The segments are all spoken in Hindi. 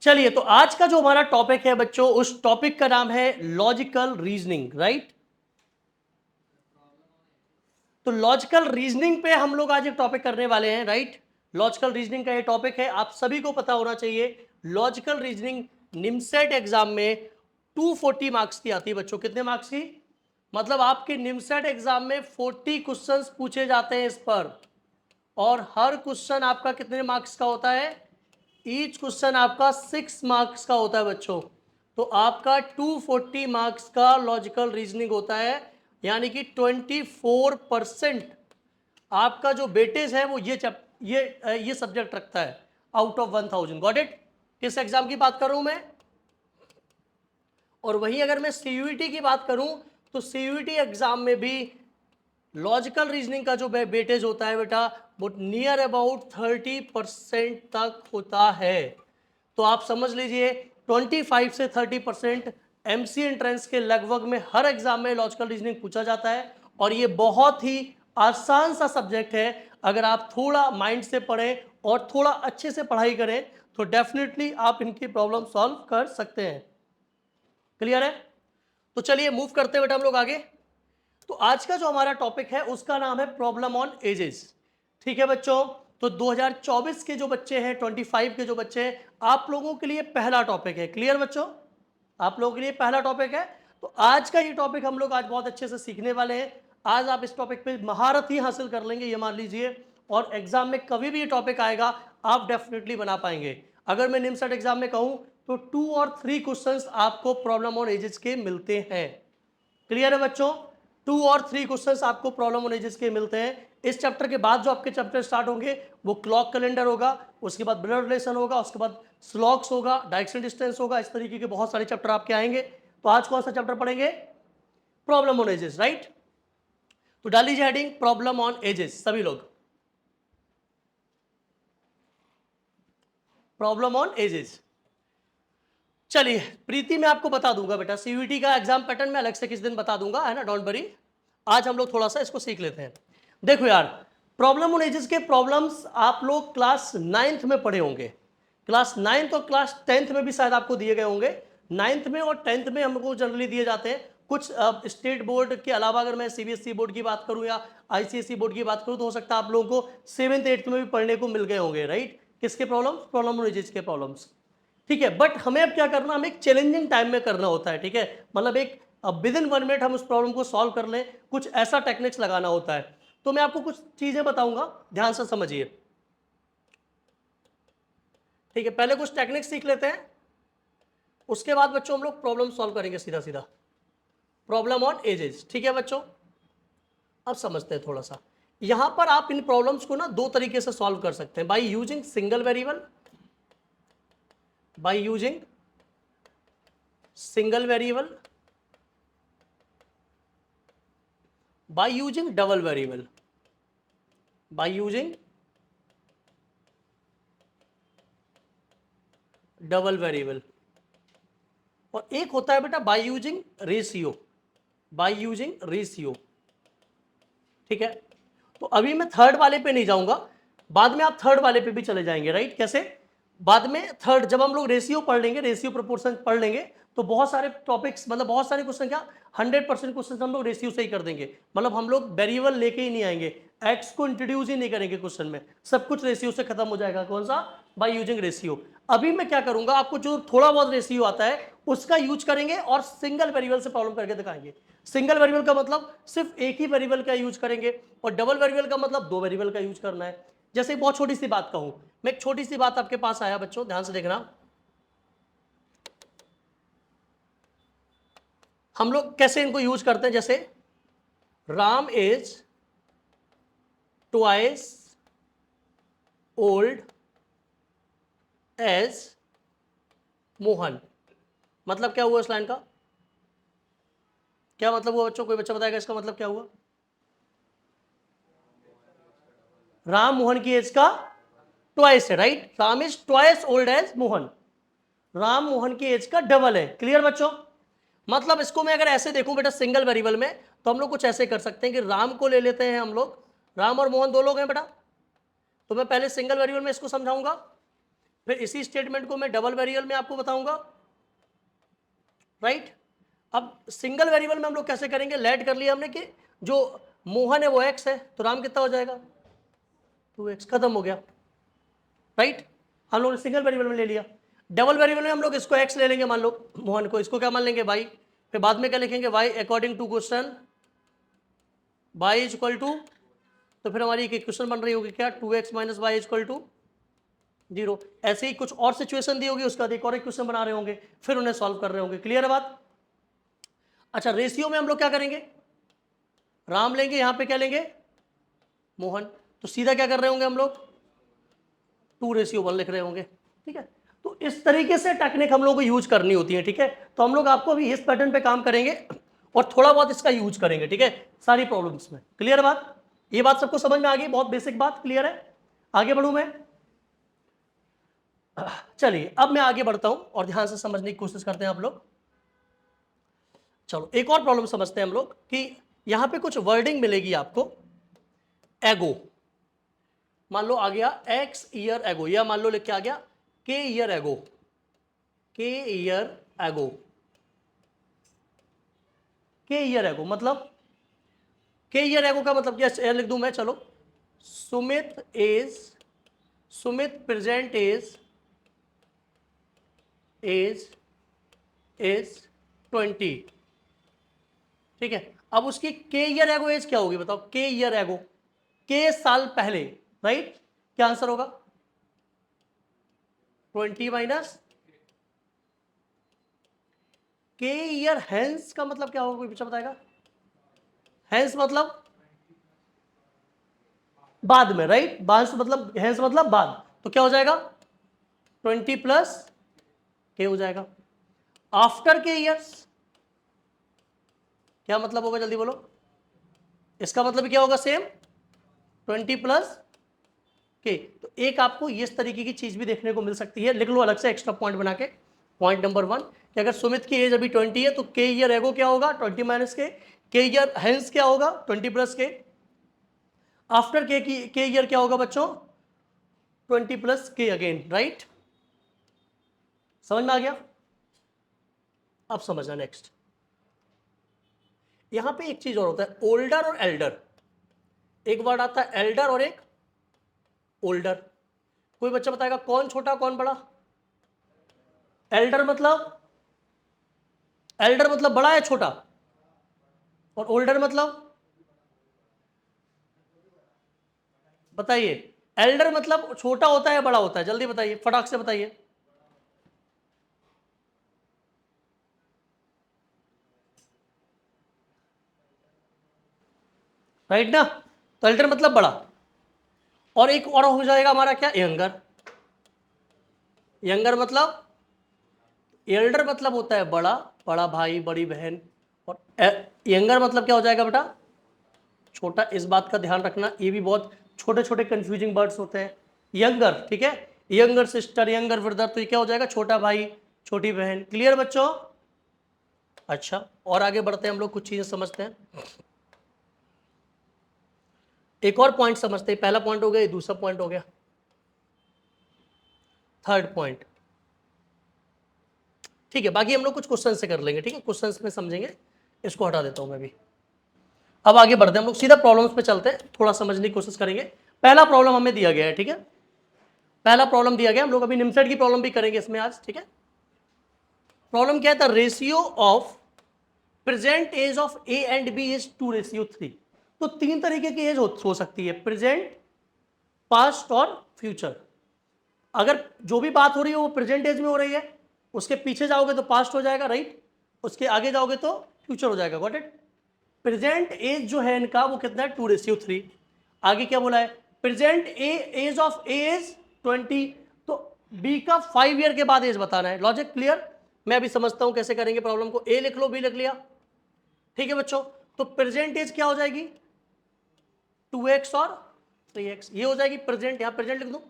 चलिए, तो आज का जो हमारा टॉपिक है बच्चों, उस टॉपिक का नाम है लॉजिकल रीजनिंग, राइट। तो लॉजिकल रीजनिंग पे हम लोग आज एक टॉपिक करने वाले हैं, राइट। लॉजिकल रीजनिंग का ये टॉपिक है, आप सभी को पता होना चाहिए। लॉजिकल रीजनिंग निमसेट एग्जाम में 240 मार्क्स की आती है बच्चों। कितने मार्क्स की? मतलब आपके निमसेट एग्जाम में 40 क्वेश्चंस पूछे जाते हैं इस पर, और हर क्वेश्चन आपका कितने मार्क्स का होता है? ईच क्वेश्चन आपका 6 मार्क्स का होता है बच्चों। तो आपका 240 मार्क्स का लॉजिकल रीजनिंग होता है, यानी कि 24% आपका जो वेटेज है वो ये सब्जेक्ट रखता है आउट ऑफ 1000। Got it? किस एग्जाम की बात कर रहा हूं मैं? और वहीं अगर मैं सीयूईटी की बात करूं, तो सीयूईटी एग्जाम में भी लॉजिकल रीजनिंग का जो वेटेज होता है बेटा, वो नियर अबाउट 30% तक होता है। तो आप समझ लीजिए 25 से 30% एमसी एंट्रेंस के लगभग में हर एग्जाम में लॉजिकल रीजनिंग पूछा जाता है। और ये बहुत ही आसान सा सब्जेक्ट है। अगर आप थोड़ा माइंड से पढ़ें और थोड़ा अच्छे से पढ़ाई करें तो डेफिनेटली आप इनकी प्रॉब्लम सॉल्व कर सकते हैं। क्लियर है? तो चलिए मूव करते हैं बेटा हम लोग आगे। तो आज का जो हमारा टॉपिक है उसका नाम है प्रॉब्लम ऑन एजेस। ठीक है बच्चों, तो 2024 के जो बच्चे हैं, 25 के जो बच्चे हैं, आप लोगों के लिए पहला टॉपिक है। क्लियर बच्चों? आप लोगों के लिए पहला टॉपिक है। तो आज का ये टॉपिक हम लोग आज बहुत अच्छे से सीखने वाले हैं। आज आप इस टॉपिक पे महारत ही हासिल कर लेंगे, ये मान लीजिए। और एग्जाम में कभी भी ये टॉपिक आएगा आप डेफिनेटली बना पाएंगे। अगर मैं निमसेट एग्जाम में कहूं तो 2 और 3 क्वेश्चंस आपको प्रॉब्लम ऑन एजेस के मिलते हैं। क्लियर है बच्चों? 2 और 3 क्वेश्चंस आपको प्रॉब्लम ऑन एजेस के मिलते हैं। इस चैप्टर के बाद जो आपके चैप्टर स्टार्ट होंगे वो क्लॉक कैलेंडर होगा, उसके बाद ब्लड रिलेशन होगा, उसके बाद स्लॉक्स होगा, डायरेक्शन डिस्टेंस होगा। इस तरीके के बहुत सारे चैप्टर आपके आएंगे। तो आज कौन सा चैप्टर पढ़ेंगे? Problem on edges, right. तो डाल लीजिए हेडिंग प्रॉब्लम ऑन एजेस, सभी लोग। Problem on edges. चलिए प्रीति, मैं आपको बता दूंगा बेटा, सीयूईटी का एग्जाम पैटर्न में अलग से किस दिन बता दूंगा, है ना, डोंट वरी। आज हम लोग थोड़ा सा इसको सीख लेते हैं। देखो यार, प्रॉब्लम ऑन एजेस के प्रॉब्लम्स आप लोग क्लास 9th में पढ़े होंगे। क्लास 9th और क्लास 10th में भी शायद आपको दिए गए होंगे। 9th में और 10th में हमको जनरली दिए जाते हैं। कुछ स्टेट बोर्ड के अलावा अगर मैं सीबीएसई बोर्ड की बात करूं या आईसीएसई बोर्ड की बात करूं, तो हो सकता है आप लोगों को 7th 8th में भी पढ़ने को मिल गए होंगे, राइट। किसके प्रॉब्लम्स? प्रॉब्लम ऑन एजेस के प्रॉब्लम्स। ठीक है, बट हमें अब क्या करना, हमें एक चैलेंजिंग टाइम में करना होता है। ठीक है, मतलब एक विद इन 1 मिनट हम उस प्रॉब्लम को सॉल्व कर लें, कुछ ऐसा टेक्निक्स लगाना होता है। तो मैं आपको कुछ चीजें बताऊंगा, ध्यान से समझिए। ठीक है, पहले कुछ टेक्निक्स सीख लेते हैं, उसके बाद बच्चों हम लोग प्रॉब्लम सॉल्व करेंगे सीधा सीधा। प्रॉब्लम ऑन एजेस, ठीक है बच्चों। अब समझते हैं थोड़ा सा। यहां पर आप इन प्रॉब्लम्स को ना दो तरीके से सॉल्व कर सकते हैं, by using single variable, by using single variable, by using double variable, by using double variable. और एक होता है बेटा by using ratio, by using ratio. ठीक है, तो अभी मैं थर्ड वाले पे नहीं जाऊंगा, बाद में आप थर्ड वाले पे भी चले जाएंगे, राइट। कैसे? बाद में थर्ड जब हम लोग रेशियो पढ़ लेंगे, रेशियो प्रोपोर्शन पढ़ लेंगे, तो बहुत सारे टॉपिक्स, मतलब बहुत सारे क्वेश्चन, क्या 100% क्वेश्चन हम लोग रेशियो से ही कर देंगे। मतलब हम लोग वेरिएबल लेके ही नहीं आएंगे, एक्स को इंट्रोड्यूस ही नहीं करेंगे क्वेश्चन में, सब कुछ रेशियो से खत्म हो जाएगा। कौन सा? By using ratio. अभी मैं क्या करूंगा, आपको जो थोड़ा बहुत रेशियो आता है उसका यूज करेंगे और सिंगल वेरिएबल से प्रॉब्लम करके दिखाएंगे। सिंगल वेरिएबल का मतलब सिर्फ एक ही वेरिएबल का यूज करेंगे, और डबल वेरिएबल का मतलब दो वेरिएबल का यूज करना है। जैसे बहुत छोटी सी बात कहूं, मैं एक छोटी सी बात आपके पास आया बच्चों, ध्यान से देखना। हम लोग कैसे इनको यूज करते हैं, जैसे Ram is twice old age Mohan. मतलब क्या हुआ इस लाइन का? क्या मतलब हुआ बच्चों? कोई बच्चा बताएगा इसका मतलब क्या हुआ? राम मोहन की एज का ट्वाइस है, right. Ram is twice old age Mohan, Ram Mohan की एज का डबल है। क्लियर बच्चों? मतलब इसको मैं अगर ऐसे देखूं बेटा सिंगल वेरिएबल में, तो हम लोग कुछ ऐसे कर सकते हैं कि राम को ले लेते हैं हम लोग, राम और मोहन दो लोग हैं बेटा। तो मैं पहले सिंगल वेरिएबल में इसको समझाऊंगा, फिर इसी स्टेटमेंट को मैं डबल वेरिएबल में आपको बताऊंगा, राइट। अब सिंगल वेरिएबल में हम लोग कैसे करेंगे, लेट कर लिया हमने कि जो मोहन है वो x है, तो राम कितना हो जाएगा 2x, खत्म हो गया, राइट। हम लोग ने सिंगल वेरिएबल में ले लिया। डबल वेरिएबल में हम लोग इसको x ले लेंगे, मान लो मोहन को, इसको क्या मान लेंगे y, फिर बाद में क्या लिखेंगे y according to question y is equal to, तो फिर हमारी एक इक्वेशन बन रही होगी क्या 2x minus Y equal to 0। ऐसे ही कुछ और सिचुएशन दी होगी, उसका बाद एक और इक्वेशन बना रहे होंगे, फिर उन्हें सॉल्व कर रहे होंगे। क्लियर है बात। अच्छा, रेशियो में हम लोग क्या करेंगे, राम लेंगे, यहां पे क्या लेंगे मोहन, तो सीधा क्या कर रहे होंगे हम लोग 2:1 लिख रहे होंगे, ठीक है। तो इस तरीके से टेक्निक हम लोग को यूज करनी होती है, ठीक है। तो हम लोग आपको अभी इस पैटर्न पे काम करेंगे और थोड़ा बहुत इसका यूज करेंगे, ठीक है, सारी प्रॉब्लम्स में। क्लियर है बात, ये बात सबको समझ में आ गई, बहुत बेसिक बात, क्लियर है। आगे बढ़ूं मैं, चलिए अब मैं आगे बढ़ता हूं और ध्यान से समझने की कोशिश करते हैं आप लोग। चलो एक और प्रॉब्लम समझते हैं हम लोग कि यहां पे कुछ वर्डिंग मिलेगी आपको, एगो, मान लो आ गया एक्स ईयर एगो, या मान लो लिख के आ गया के ईयर एगो, के ईयर एगो, के ईयर एगो मतलब, के ईयर एगो का मतलब क्या लिख दूं मैं, चलो सुमित प्रेजेंट एज इज 20, ठीक है। अब उसकी के ईयर एगो एज क्या होगी बताओ, के ईयर एगो, के साल पहले, राइट। क्या आंसर होगा 20 माइनस के ईयर हेंस का मतलब क्या होगा, कोई बच्चा बताएगा। हेंस मतलब बाद में, राइट, बाद मतलब हेंस मतलब बाद, तो क्या हो जाएगा 20 प्लस के हो जाएगा। आफ्टर के ईयर्स क्या मतलब होगा, जल्दी बोलो, इसका मतलब क्या होगा सेम 20 प्लस के। तो एक आपको इस तरीके की चीज भी देखने को मिल सकती है, लिख लो अलग से एक्स्ट्रा पॉइंट बना के। पॉइंट नंबर 1 कि अगर सुमित की एज अभी 20 है तो के ईयर एगो क्या होगा 20 माइनस के ईयर हेंस क्या होगा 20 प्लस के, आफ्टर के ईयर क्या होगा बच्चों 20 प्लस के अगेन, राइट। समझ में आ गया। अब समझना नेक्स्ट, यहां पे एक चीज और होता है, ओल्डर और एल्डर। एक वर्ड आता है एल्डर और एक ओल्डर। कोई बच्चा बताएगा कौन छोटा कौन बड़ा। एल्डर मतलब बड़ा या छोटा, और ओल्डर मतलब बताइए। एल्डर मतलब छोटा होता है या बड़ा होता है, जल्दी बताइए, फटाक से बताइए। राइट ना, तो एल्डर मतलब बड़ा, और एक और हो जाएगा हमारा क्या यंगर। यंगर मतलब, एल्डर मतलब होता है बड़ा, बड़ा भाई बड़ी बहन, और यंगर मतलब क्या हो जाएगा बेटा छोटा। इस बात का ध्यान रखना, ये भी बहुत छोटे छोटे कंफ्यूजिंग वर्ड्स होते हैं। यंगर, ठीक है, यंगर सिस्टर, यंगर ब्रदर, तो ये क्या हो जाएगा छोटा भाई छोटी बहन। क्लियर बच्चों। अच्छा, और आगे बढ़ते हैं हम लोग, कुछ चीजें समझते हैं, एक और पॉइंट समझते हैं। पहला पॉइंट हो गया, ये दूसरा पॉइंट हो गया, थर्ड पॉइंट, ठीक है। बाकी हम लोग कुछ क्वेश्चन से कर लेंगे, ठीक है, क्वेश्चन में समझेंगे। इसको हटा देता हूं मैं भी। अब आगे बढ़ते हैं हम लोग, सीधा प्रॉब्लम्स पे चलते हैं, थोड़ा समझने की कोशिश करेंगे। पहला प्रॉब्लम हमें दिया गया है, ठीक है, पहला प्रॉब्लम दिया गया, हम लोग अभी निमसेट की प्रॉब्लम भी करेंगे इसमें आज, ठीक है। प्रॉब्लम क्या है, the ratio of present age of A and B is 2:3। तो तीन तरीके की एज हो सकती है, प्रेजेंट, पास्ट और फ्यूचर। अगर जो भी बात हो रही है वो प्रेजेंट एज में हो रही है, उसके पीछे जाओगे तो पास्ट हो जाएगा, राइट, उसके आगे जाओगे तो फ्यूचर हो जाएगा। Got it. प्रेजेंट एज जो है इनका वो कितना है 2:3। आगे क्या बोला है, present age of A is 20, तो बी का 5 ईयर के बाद एज बताना है। Logic clear. मैं अभी समझता हूं कैसे करेंगे प्रॉब्लम को। ए लिख लो, बी लिख लिया, ठीक है बच्चों। तो प्रेजेंट एज क्या हो जाएगी 2x और 3x, ये हो जाएगी प्रेजेंट, यहां प्रेजेंट लिख दो,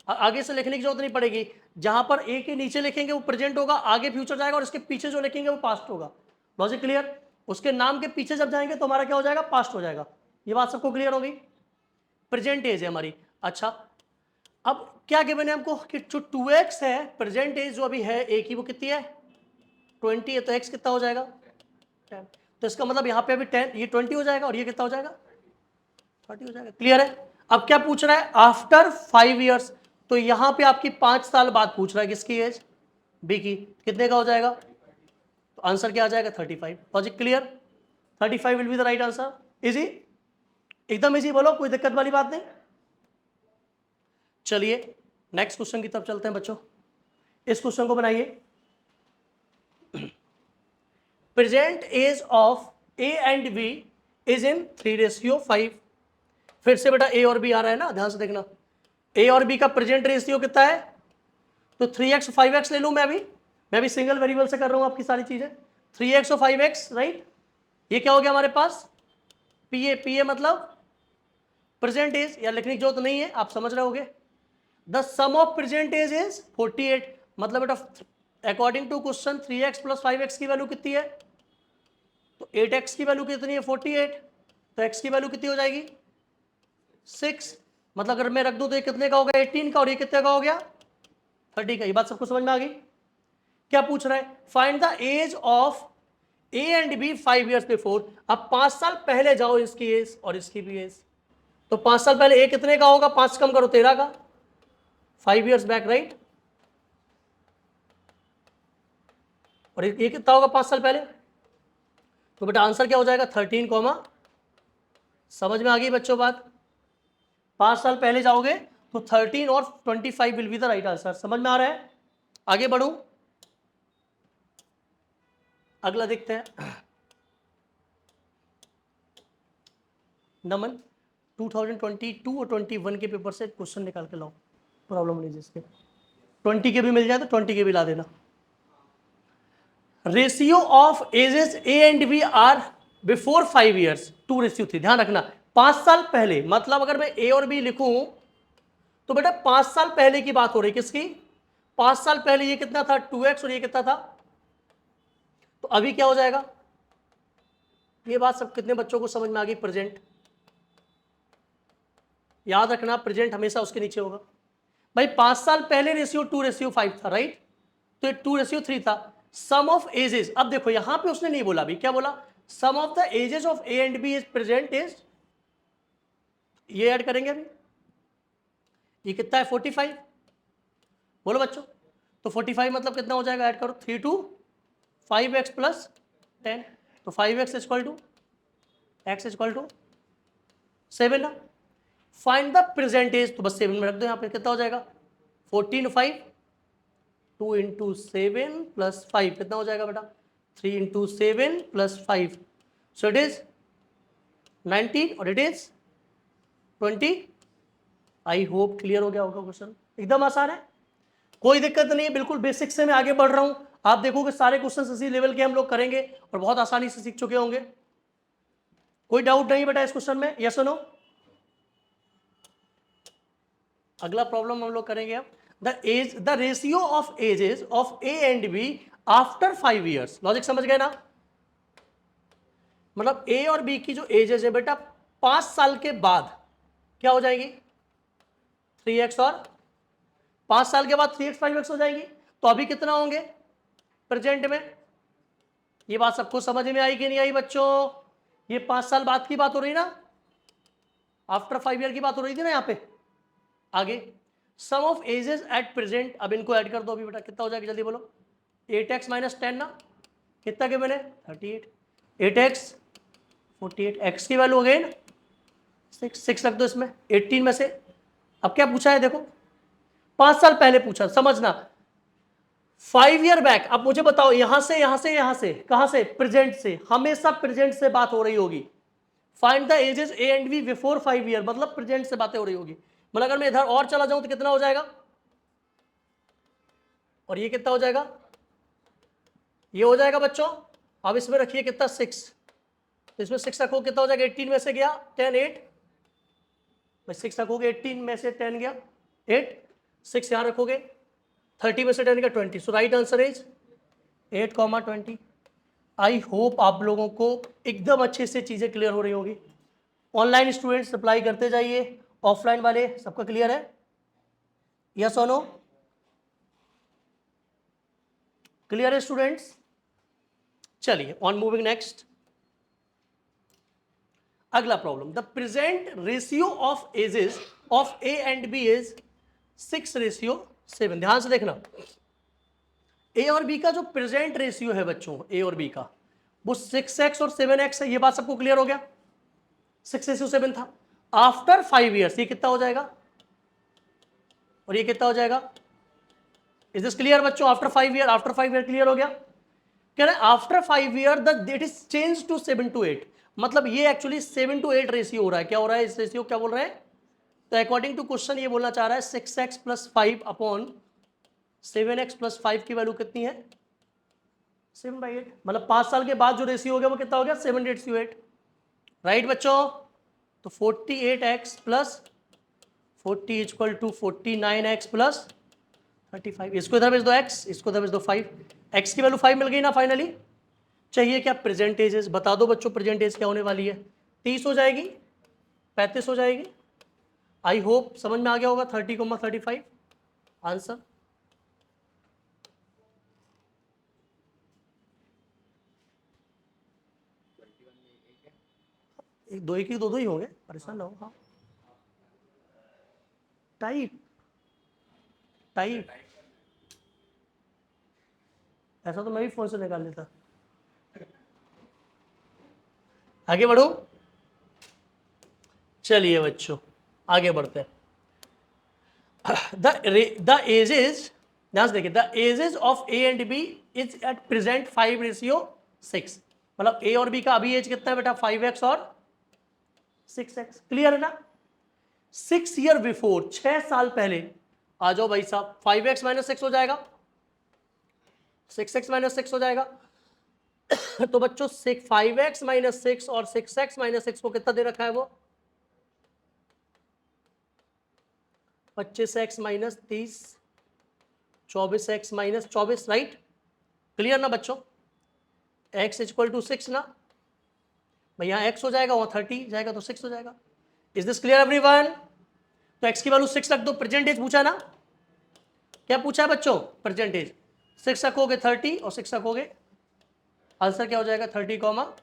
आगे से लिखने की जरूरत नहीं पड़ेगी। जहां पर ए के नीचे लिखेंगे वो प्रेजेंट होगा, आगे फ्यूचर जाएगा, और इसके पीछे जो लिखेंगे वो पास्ट होगा। Logic clear. उसके नाम के पीछे जब जाएंगे तो हमारा क्या हो जाएगा पास्ट हो जाएगा। ये बात सबको क्लियर होगी। प्रेजेंट एज है हमारी। अच्छा, अब क्या गिवन है हमको कि जो 2x है प्रेजेंट एज जो अभी है ए की वो कितनी है 20 है, तो x कितना हो जाएगा 10। तो इसका मतलब यहाँ पे अभी 10 ये 20 हो जाएगा और ये कितना हो जाएगा 30 हो जाएगा। क्लियर है। अब क्या पूछ रहा है आफ्टर 5 ईयर्स, तो यहाँ पे आपकी 5 साल बाद पूछ रहा है किसकी एज बी की, कितने का हो जाएगा, तो आंसर क्या आ जाएगा 35। Logic clear, 35 will be the right answer. Easy, एकदम इजी, बोलो कोई दिक्कत वाली बात नहीं। चलिए नेक्स्ट क्वेश्चन की तरफ चलते हैं बच्चों। इस क्वेश्चन को बनाइए, present age of A and B is in 3:5। फिर से बेटा ए और बी आ रहा है ना, ध्यान से देखना। ए और बी का प्रेजेंट रेशियो कितना है, तो 3x 5x ले लूं मैं भी सिंगल वेरिएबल से कर रहा हूं आपकी सारी चीजें। 3x और 5x राइट, ये क्या हो गया हमारे पास पी ए मतलब प्रेजेंट एज, या लिखने की जरूरत नहीं है, आप समझ रहे होगे। The sum of present age is 48, मतलब बेटा according to question 3x + 5x की वैल्यू कितनी है, तो 8x की वैल्यू कितनी है 48, तो x की वैल्यू कितनी हो जाएगी 6, मतलब अगर मैं रख दूं तो ये कितने का हो गया 18 का, और ये कितने का हो गया 30 का। ये बात सबको समझ में आ गई। क्या पूछ रहा है, find the age of A and B 5 years before. अब 5 साल पहले जाओ इसकी एज और इसकी भी एज, तो 5 साल पहले ए कितने का होगा, 5 कम करो 13 का, 5 ईयर्स बैक राइट, और ये कितना होगा 5 साल पहले, तो बेटा आंसर क्या हो जाएगा 13, समझ में आ गई बच्चों बात। 5 साल पहले जाओगे तो 13 और 25 will be the right answer. समझ में आ रहा है, आगे बढ़ू, अगला देखते हैं। नमन 2022 और 21 के पेपर से क्वेश्चन निकाल के लाओ, प्रॉब्लम नहीं जिसके 20 के भी मिल जाए तो 20 के भी ला देना। Ratio of ages A and B are before 5 years 2:3। ध्यान रखना 5 साल पहले, मतलब अगर मैं ए और बी लिखूं तो बेटा 5 साल पहले की बात हो रही, किसकी 5 साल पहले ये कितना था 2x और ये कितना था, तो अभी क्या हो जाएगा, ये बात सब कितने बच्चों को समझ में आ गई। प्रेजेंट याद रखना, प्रेजेंट हमेशा उसके नीचे होगा। भाई 5 साल पहले रेशियो 2:5 था राइट, तो 2:3 था। सम ऑफ एजेस, अब देखो यहां पे उसने नहीं बोला, अभी क्या बोला, sum of the ages of A and B is present is, ये ऐड करेंगे अभी, ये कितना है 45, बोलो बच्चों, तो 45 मतलब कितना हो जाएगा, ऐड करो 3 to 5x + 10, तो 5x = x = 7 ना। फाइंड द प्रेजेंट एज, तो बस 7 में रख दो यहाँ पे, कितना हो जाएगा 14 5, 2 × 7 + 5 कितना हो जाएगा बेटा 3 × 7 + 5, सो इट इज 19 और it is 20। I hope clear हो गया होगा क्वेश्चन, एकदम आसान है, कोई दिक्कत नहीं है, बिल्कुल बेसिक से मैं आगे बढ़ रहा हूं। आप देखोगे सारे क्वेश्चन इसी लेवल के हम लोग करेंगे और बहुत आसानी से सीख चुके होंगे। कोई डाउट नहीं बेटा इस क्वेश्चन में, यस और नो। अगला प्रॉब्लम हम लोग करेंगे अब, the ratio of ages of A and B after 5 years. Logic समझ गए ना, मतलब ए और बी की जो एजेस है बेटा 5 साल के बाद क्या हो जाएगी 3x, और 5 साल के बाद 3x 5x हो जाएगी, तो अभी कितना होंगे प्रेजेंट में। ये बात सबको समझ में आई कि नहीं आई बच्चों, ये 5 साल बाद की बात हो रही ना, आफ्टर 5 ईयर की बात हो रही थी ना यहाँ पे। आगे सम ऑफ एजेस एट प्रेजेंट, अब इनको ऐड कर दो अभी बेटा, कितना हो जाएगा जल्दी बोलो, 8x - 10 ना, कितना के मैंने 38, 8x 48, x की वैल्यू हो गई ना 6 रख दो इसमें 18 में से। अब क्या पूछा है देखो 5 साल पहले पूछा, समझना 5 ईयर बैक। अब मुझे बताओ यहां से कहां से, प्रेजेंट से, हमेशा प्रेजेंट से बात हो रही होगी। Find the ages A and B before 5 year, मतलब प्रेजेंट से बातें हो रही होगी। मतलब अगर मैं इधर और चला जाऊं तो कितना हो जाएगा, और ये कितना हो जाएगा, ये हो जाएगा बच्चों। अब इसमें रखिए कितना 6, तो इसमें 6 रखो कितना हो जाएगा, 18 में से गया 10 8, 6 रखोगे 18 में से 10 गया 8, 6 यहां रखोगे 30 में से 10 गया 20, so right answer is 8, 20। I hope आप लोगों को एकदम अच्छे से चीजें क्लियर हो रही होगी। ऑनलाइन स्टूडेंट्स अप्लाई करते जाइए, ऑफलाइन वाले सबका क्लियर है। यस और नो? क्लियर है स्टूडेंट्स? चलिए ऑन मूविंग नेक्स्ट। अगला problem, the present ratio of ages of A and B is 6:7। ध्यान से देखना, ए और बी का जो प्रेजेंट रेशियो है बच्चों, ए और बी का, वो 6x और 7x है। ये बात सबको क्लियर हो गया? 6:7 था। आफ्टर 5 ईयर्स ये कितना हो जाएगा और ये कितना हो जाएगा? इज दिस क्लियर बच्चों? After 5 year, after 5 year clear हो गया? कह रहे after 5 year the it is change to 7:8। मतलब ये एक्चुअली 7:8 रेशियो हो रहा है। क्या हो रहा है इस रेशियो? क्या बोल रहे हैं? तो अकॉर्डिंग टू क्वेश्चन ये बोलना चाह रहा है 6x + 5 अपॉन 7x + 5 की वैल्यू कितनी है? 7/8। मतलब 5 साल के बाद जो रेशियो हो गया वो कितना हो गया? 7:8। राइट बच्चों? तो 48x + 40 = 49x + 35। इसको इधर भेज दो x, इसको इधर भेज दो 5। x की वैल्यू 5 मिल गई ना फाइनली? चाहिए क्या? प्रेजेंटेजेस बता दो बच्चों, प्रेजेंटेज क्या होने वाली है? 30 हो जाएगी, 35 हो जाएगी। आई होप समझ में आ गया होगा। 30,35 आंसर। एक दो, एक ही दो दो ही होंगे, परेशान ना हो। हाँ टाइप टाइप ऐसा तो मैं भी फोन से निकाल लेता। आगे बढ़ो। चलिए बच्चों आगे बढ़ते हैं। द एजेज, ध्यान से देखिए, the ages of A and B is at present 5:6। मतलब ए और बी का अभी एज कितना है बेटा? 5x और 6x। क्लियर है ना? 6 ईयर बिफोर, 6 साल पहले। आ जाओ भाई साहब, 5x - 6 हो जाएगा, 6x - 6 हो जाएगा। तो बच्चों 5x - 6 और 6x - 6 को कितना दे रखा है? वो 25x - 30, 24x - 24। राइट? क्लियर ना बच्चों? x = 6 ना भाई, यहाँ x हो जाएगा, वहाँ 30 जाएगा तो 6 हो जाएगा। Is this clear everyone? तो x की वैल्यू 6 रख दो। प्रेजेंटेज पूछा ना? क्या पूछा है बच्चों? प्रेजेंटेज। 6 रखोगे 30 और 6 रखोगे, आंसर क्या हो जाएगा? 30,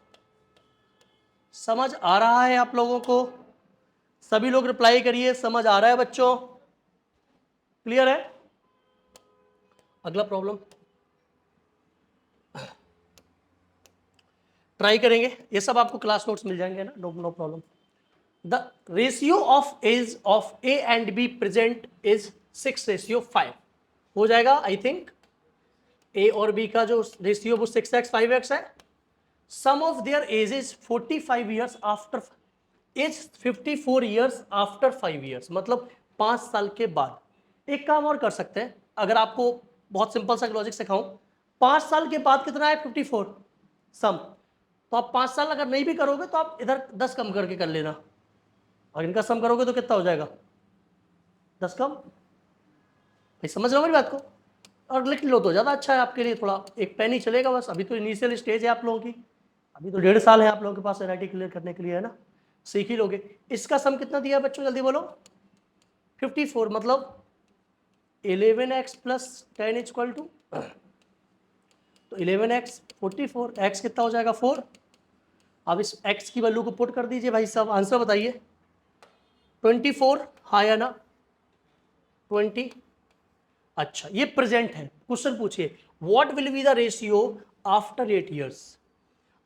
समझ आ रहा है आप लोगों को? सभी लोग रिप्लाई करिए, समझ आ रहा है बच्चों? क्लियर है? अगला प्रॉब्लम ट्राई करेंगे। ये सब आपको क्लास नोट्स मिल जाएंगे ना, no problem. The ratio of age of A and B present is 6:5 हो जाएगा। आई थिंक ए और बी का जो रेशियो वो 6x 5x है। Sum of their age is 45 years after, age 54 years after 5 years. मतलब 5 साल के बाद। एक काम और कर सकते हैं, अगर आपको बहुत सिंपल सा लॉजिक सिखाऊं, 5 साल के बाद कितना है? 54 सम। तो आप 5 साल अगर नहीं भी करोगे तो आप इधर 10 कम करके कर लेना, और इनका सम करोगे तो कितना हो जाएगा? 10 कम। भाई समझ रहे हो मेरी बात को? और लिख लो तो ज़्यादा अच्छा है आपके लिए, थोड़ा एक पेन ही चलेगा बस। अभी तो इनिशियल स्टेज है आप लोगों की, अभी तो 1.5 साल है आप लोगों के पास एनआईटी क्लियर करने के लिए, है ना? सीख ही लोगे। इसका सम कितना दिया है बच्चों? जल्दी बोलो। 54 मतलब 11x + 10 = तो 11x 44, x कितना हो जाएगा? 4। अब इस x की वैल्यू को पुट कर दीजिए भाई साहब, आंसर बताइए। 24, हाँ या ना? 20। अच्छा ये प्रेजेंट है। क्वेश्चन पूछिए what will be the ratio after 8 years.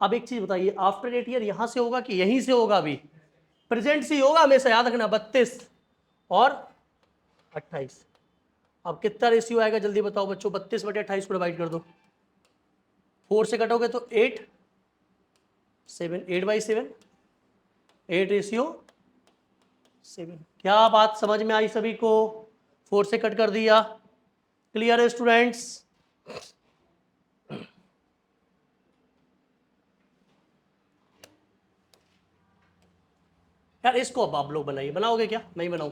अब एक चीज बताइए, आफ्टर 8 ईयर यहां से होगा कि यहीं से होगा? अभी प्रेजेंट से ही होगा, हमेशा याद रखना। 32 और 28। अब कितना रेशियो आएगा जल्दी बताओ बच्चों? 32/28 को डिवाइड कर दो, 4 से कटोगे तो 8, 7, 8/7, 8:7। क्या बात समझ में आई सभी को? 4 से कट कर दिया। क्लियर है स्टूडेंट्स? यार इसको अब आप लोग बनाइए, बनाओगे क्या? मैं ही बनाऊं?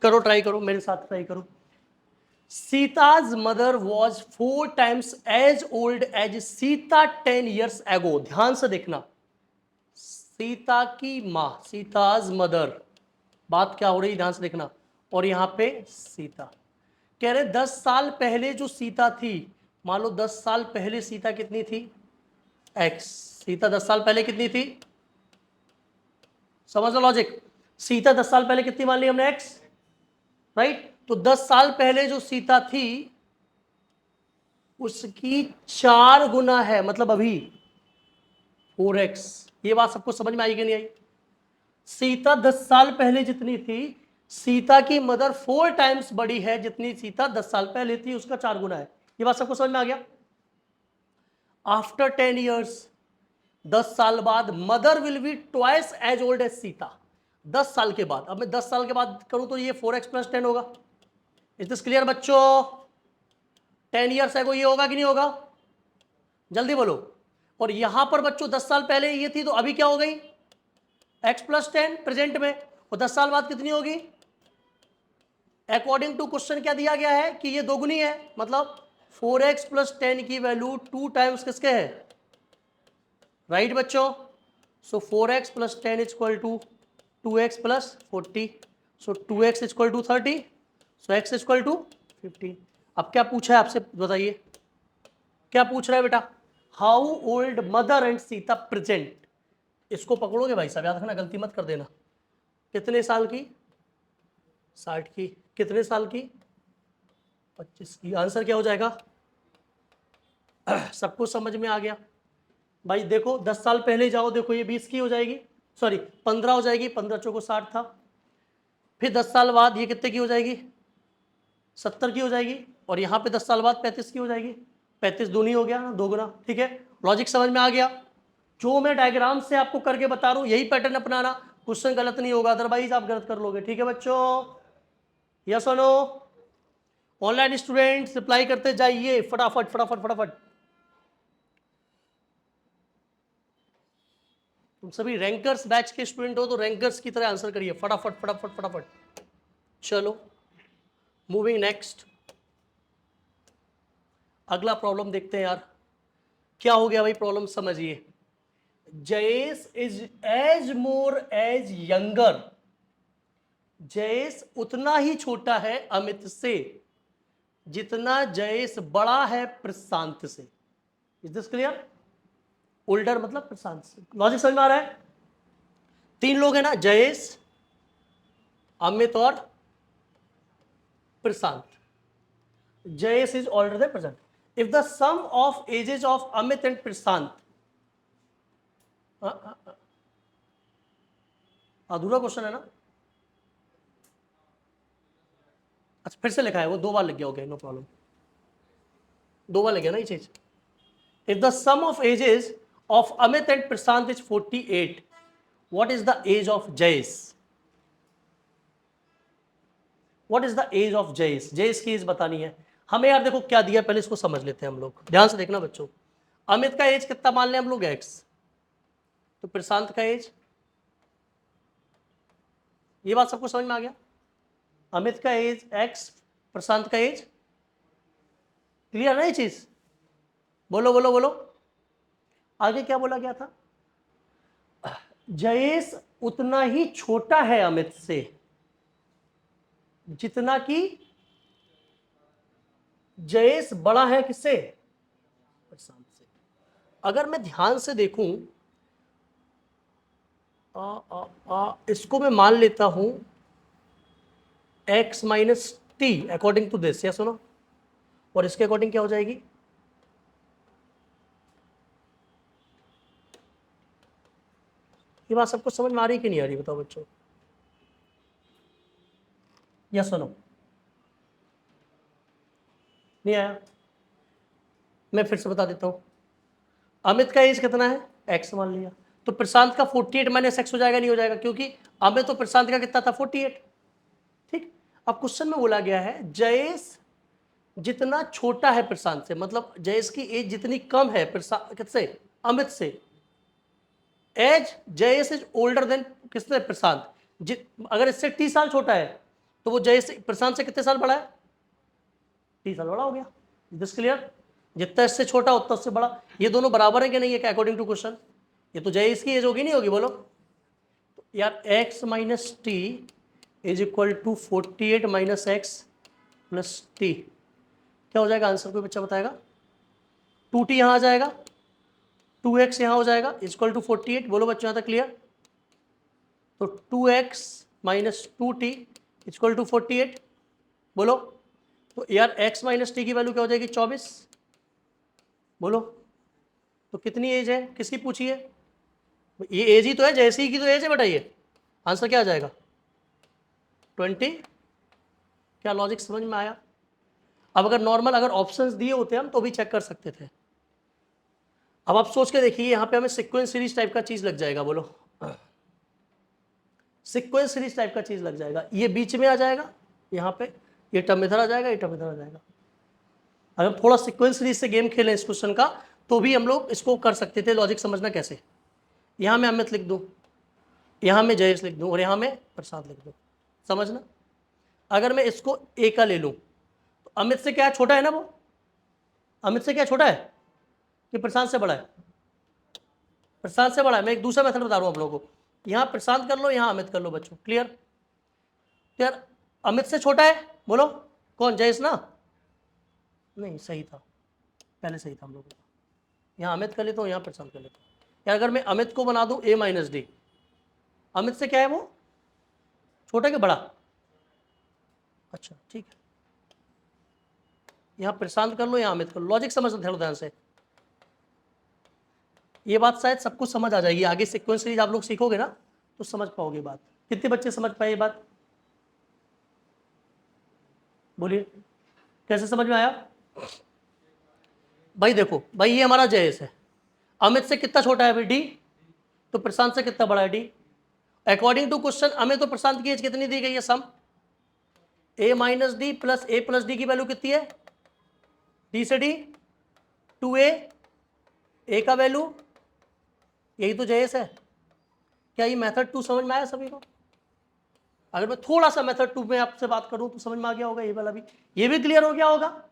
करो, ट्राई करो, मेरे साथ ट्राई करो। Sita's mother was 4 times as old as Sita 10 years ago। ध्यान से देखना, सीता की माँ, सीताज मदर, बात क्या हो रही ध्यान से देखना। और यहां पे सीता। कह रहे 10 साल पहले जो सीता थी, मान लो 10 साल पहले सीता कितनी थी, एक्स। सीता 10 साल पहले कितनी थी, समझ लो लॉजिक। सीता 10 साल पहले कितनी मान ली हमने, एक्स, राइट। तो 10 साल पहले जो सीता थी उसकी 4 गुना है, मतलब अभी 4x। ये बात सबको समझ में आई कि नहीं आई? सीता 10 साल पहले जितनी थी, सीता की मदर 4 टाइम्स बड़ी है जितनी सीता 10 साल पहले थी, उसका 4 गुना है। ये बात सबको समझ में आ गया? आफ्टर 10 ईयर्स, 10 साल बाद, mother will be twice as old as Sita. 10 साल के बाद, अब मैं 10 साल के बाद करूं तो ये 4x + 10 होगा। इज दिस क्लियर बच्चों? 10 ईयर्स एगो ये होगा कि नहीं होगा, जल्दी बोलो। और यहां पर बच्चों 10 साल पहले ये थी, तो अभी क्या हो गई, x + 10 प्रेजेंट में, और 10 साल बाद कितनी होगी? अकॉर्डिंग टू क्वेश्चन क्या दिया गया है कि ये दोगुनी है, मतलब 4x + 10 की वैल्यू 2 टाइम्स किसके है, राइट बच्चों। सो 4x + 10 = 2x + 40, सो 2x = 30, सो x = 15। अब क्या पूछा है आपसे, बताइए क्या पूछ रहा है बेटा? How old mother and Sita present. इसको पकड़ोगे भाई साहब, याद रखना, गलती मत कर देना। कितने साल की, 60 की। कितने साल की, 25 की। आंसर क्या हो जाएगा? सबको समझ में आ गया भाई? देखो 10 साल पहले जाओ, देखो ये 20 की हो जाएगी, सॉरी 15 हो जाएगी, 15 चौको 60 था। फिर 10 साल बाद ये कितने की हो जाएगी, 70 की हो जाएगी। और यहाँ पे 10 साल बाद 35 की हो जाएगी। 35 दूनी हो गया ना, 2 गुना, ठीक है। लॉजिक समझ में आ गया? जो मैं डायग्राम से आपको करके बता रहा हूँ यही पैटर्न अपनाना, क्वेश्चन गलत नहीं होगा, अदरवाइज आप गलत कर लोगे, ठीक है बच्चों? यस और नो? ऑनलाइन स्टूडेंट्स रिप्लाई करते जाइए फटाफट फटाफट फटाफट। तुम सभी रैंकर्स बैच के स्टूडेंट हो तो रैंकर्स की तरह आंसर करिए फटाफट फटाफट फटाफट। चलो मूविंग नेक्स्ट, अगला प्रॉब्लम देखते हैं यार। क्या हो गया भाई, प्रॉब्लम समझिए। Jayesh is as more as younger, Jayesh उतना ही छोटा है अमित से जितना जयेश बड़ा है प्रशांत से। Is this clear? ओल्डर मतलब प्रशांत से। लॉजिक समझ में आ रहा है? 3 लोग हैं ना, जयेश, अमित और Prashant. Jayesh is older than Prashant. If the sum of ages of Amit and Prashant, अधूरा क्वेश्चन है ना? अच्छा फिर से लिखा है, वो 2 बार लग गया, ओके नो प्रॉब्लम, 2 बार लग गया ना ये चीज। If the sum of ages of Amit and Prashant is 48, what is the age of Jayesh? What is the age of Jayesh? Jayesh की एज बतानी है हमें यार। देखो क्या दिया, पहले इसको समझ लेते हैं हम लोग, ध्यान से देखना बच्चों। अमित का एज कितना मान लें हम लोग, एक्स। तो प्रशांत का एज, ये बात सबको समझ में आ गया? अमित का एज एक्स, प्रशांत का एज, क्लियर ना ये चीज? बोलो बोलो बोलो। आगे क्या बोला गया था? जयेश उतना ही छोटा है अमित से जितना कि जयेश बड़ा है किससे, प्रशांत से। अगर मैं ध्यान से देखूं, इसको मैं मान लेता हूं x - t according to this, या सुनो, और इसके अकॉर्डिंग क्या हो जाएगी, ये बात सबको समझ में आ रही कि नहीं आ रही, बताओ बच्चों? या सुनो, नहीं आया? मैं फिर से बता देता हूं। अमित का एज कितना है, x मान लिया, तो प्रशांत का 48 - x हो जाएगा, नहीं हो जाएगा? क्योंकि अमित तो प्रशांत का कितना था, 48, ठीक। अब क्वेश्चन में बोला गया है जयेश जितना छोटा है प्रशांत से, मतलब जयेश की एज जितनी कम है प्रशांत किससे, अमित से। As Jayesh is older than किससे, प्रशांत। अगर इससे 30 साल छोटा है तो वो जयेश प्रशांत से कितने साल बड़ा है, 30 साल बड़ा हो गया। This clear? जितना इससे छोटा उतना उससे बड़ा। ये दोनों बराबर है कि नहीं है अकॉर्डिंग टू क्वेश्चन? ये तो जयेश की एज होगी, नहीं होगी, बोलो? तो यार x - t is equal to 48 minus x plus t. क्या हो जाएगा आंसर, कोई बच्चा बताएगा? 2t यहाँ आ जाएगा, 2x यहाँ हो जाएगा, इज इक्वल टू 48। बोलो बच्चों यहाँ तक क्लियर? तो 2x minus 2t is equal to 48। बोलो। तो यार x माइनस टी की वैल्यू क्या हो जाएगी? 24। बोलो। तो कितनी एज है, किसकी पूछिए? ये एज ही तो है, जैसी की तो एज है बेटा। ये आंसर क्या आ जाएगा? 20। क्या लॉजिक समझ में आया? अब अगर नॉर्मल अगर ऑप्शंस दिए होते हम तो भी चेक कर सकते थे। अब आप सोच के देखिए, यहां पे हमें सीक्वेंस सीरीज टाइप का चीज लग जाएगा। बोलो, सीक्वेंस सीरीज टाइप का चीज लग जाएगा। ये बीच में आ जाएगा, यहाँ पे ये टर्म इधर आ जाएगा, ये टर्म इधर आ जाएगा। अगर थोड़ा सीक्वेंस सीरीज से गेम खेलें इस क्वेश्चन का, तो भी हम लोग इसको कर सकते थे। लॉजिक समझना कैसे? यहाँ मैं अमित लिख दूँ, यहाँ मैं जयेश लिख दूँ और यहाँ मैं प्रसाद लिख दूँ। समझना। अगर मैं इसको ए का ले लूँ तो अमित से क्या छोटा है ना? वो अमित से क्या छोटा है कि प्रशांत से बड़ा है? प्रशांत से बड़ा है। मैं एक दूसरा मेथड बता रहा हूँ आप लोगों को। यहाँ प्रशांत कर लो, यहाँ अमित कर लो बच्चों। क्लियर? यार अमित से छोटा है, बोलो कौन? जयेश ना? नहीं, सही था, पहले सही था हम लोगों का। यहाँ अमित कर लेता हूँ, यहाँ प्रशांत कर लेता हूँ। यार अगर मैं अमित को बना दूँ a माइनस डी, अमित से क्या है वो? छोटा कि बड़ा? अच्छा ठीक है। यहाँ प्रशांत कर लो, यहाँ अमित कर लो। लॉजिक समझना ध्यान से। ये बात शायद सब कुछ समझ आ जाएगी। आगे सीक्वेंस सीरीज आप लोग सीखोगे ना तो समझ पाओगे बात। कितने बच्चे समझ पाए ये बात? बोलिए, कैसे समझ में आया? भाई देखो भाई, ये हमारा जयेश है। अमित से कितना छोटा है भाई? डी। तो प्रशांत से कितना बड़ा है? डी। अकॉर्डिंग टू क्वेश्चन हमें तो प्रशांत की एज कितनी दी गई है? सम ए माइनस डी प्लस ए प्लस डी की वैल्यू कितनी है? डी से डी 2a, ए का वैल्यू, यही तो जयेश है। क्या ये मेथड 2 समझ में आया सभी को? अगर मैं थोड़ा सा मेथड 2 में आपसे बात करूं तो समझ में आ गया होगा। ये वाला भी, ये भी क्लियर हो गया होगा।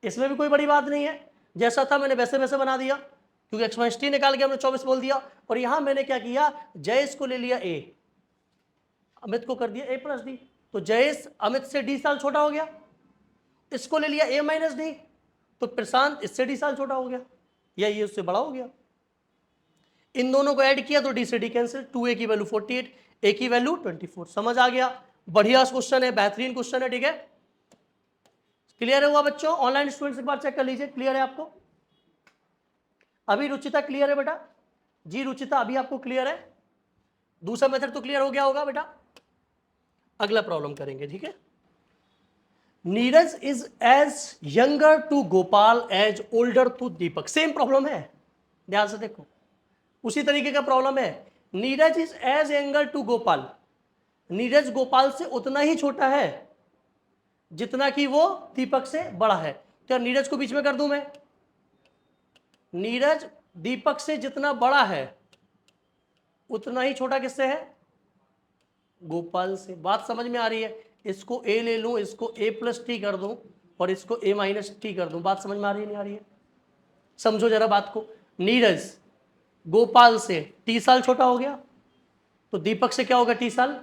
इसमें भी कोई बड़ी बात नहीं है। जैसा था मैंने वैसे वैसे बना दिया, क्योंकि एक्सपेंसिटी निकाल के हमने 24 बोल दिया। और यहां मैंने क्या किया? जयेश को ले लिया ए, अमित को कर दिया ए प्लस डी। तो जयेश अमित से डी साल छोटा हो गया। इसको ले लिया ए माइनस डी, तो प्रशांत इससे डी साल छोटा हो गया, या ये उससे बड़ा हो गया। इन दोनों को ऐड किया तो डी से डी कैंसिल। 2a की वैल्यू 48, ए की वैल्यू 24। समझ आ गया? बढ़िया क्वेश्चन है, बेहतरीन क्वेश्चन है। ठीक है, क्लियर है हुआ बच्चों? ऑनलाइन स्टूडेंट्स एक बार चेक कर लीजिए, क्लियर है आपको? अभी रुचिता क्लियर है बेटा? जी रुचिता, अभी आपको क्लियर है? दूसरा मेथड तो क्लियर हो गया होगा बेटा? अगला प्रॉब्लम करेंगे। ठीक है, Neeraj is as younger to Gopal as older to Deepak. Same problem है, ध्यान से देखो, उसी तरीके का प्रॉब्लम है। Neeraj is as younger to Gopal, Neeraj Gopal से उतना ही छोटा है जितना कि वो दीपक से बड़ा है। क्या नीरज को बीच में कर दूं मैं? नीरज दीपक से जितना बड़ा है उतना ही छोटा किससे है? गोपाल से। बात समझ में आ रही है? इसको a ले लूं, इसको a प्लस टी कर दूं और इसको a माइनस टी कर दूं। बात समझ में आ रही है नहीं आ रही है? समझो जरा बात को। नीरज गोपाल से टी साल छोटा हो गया, तो दीपक से क्या होगा? टी साल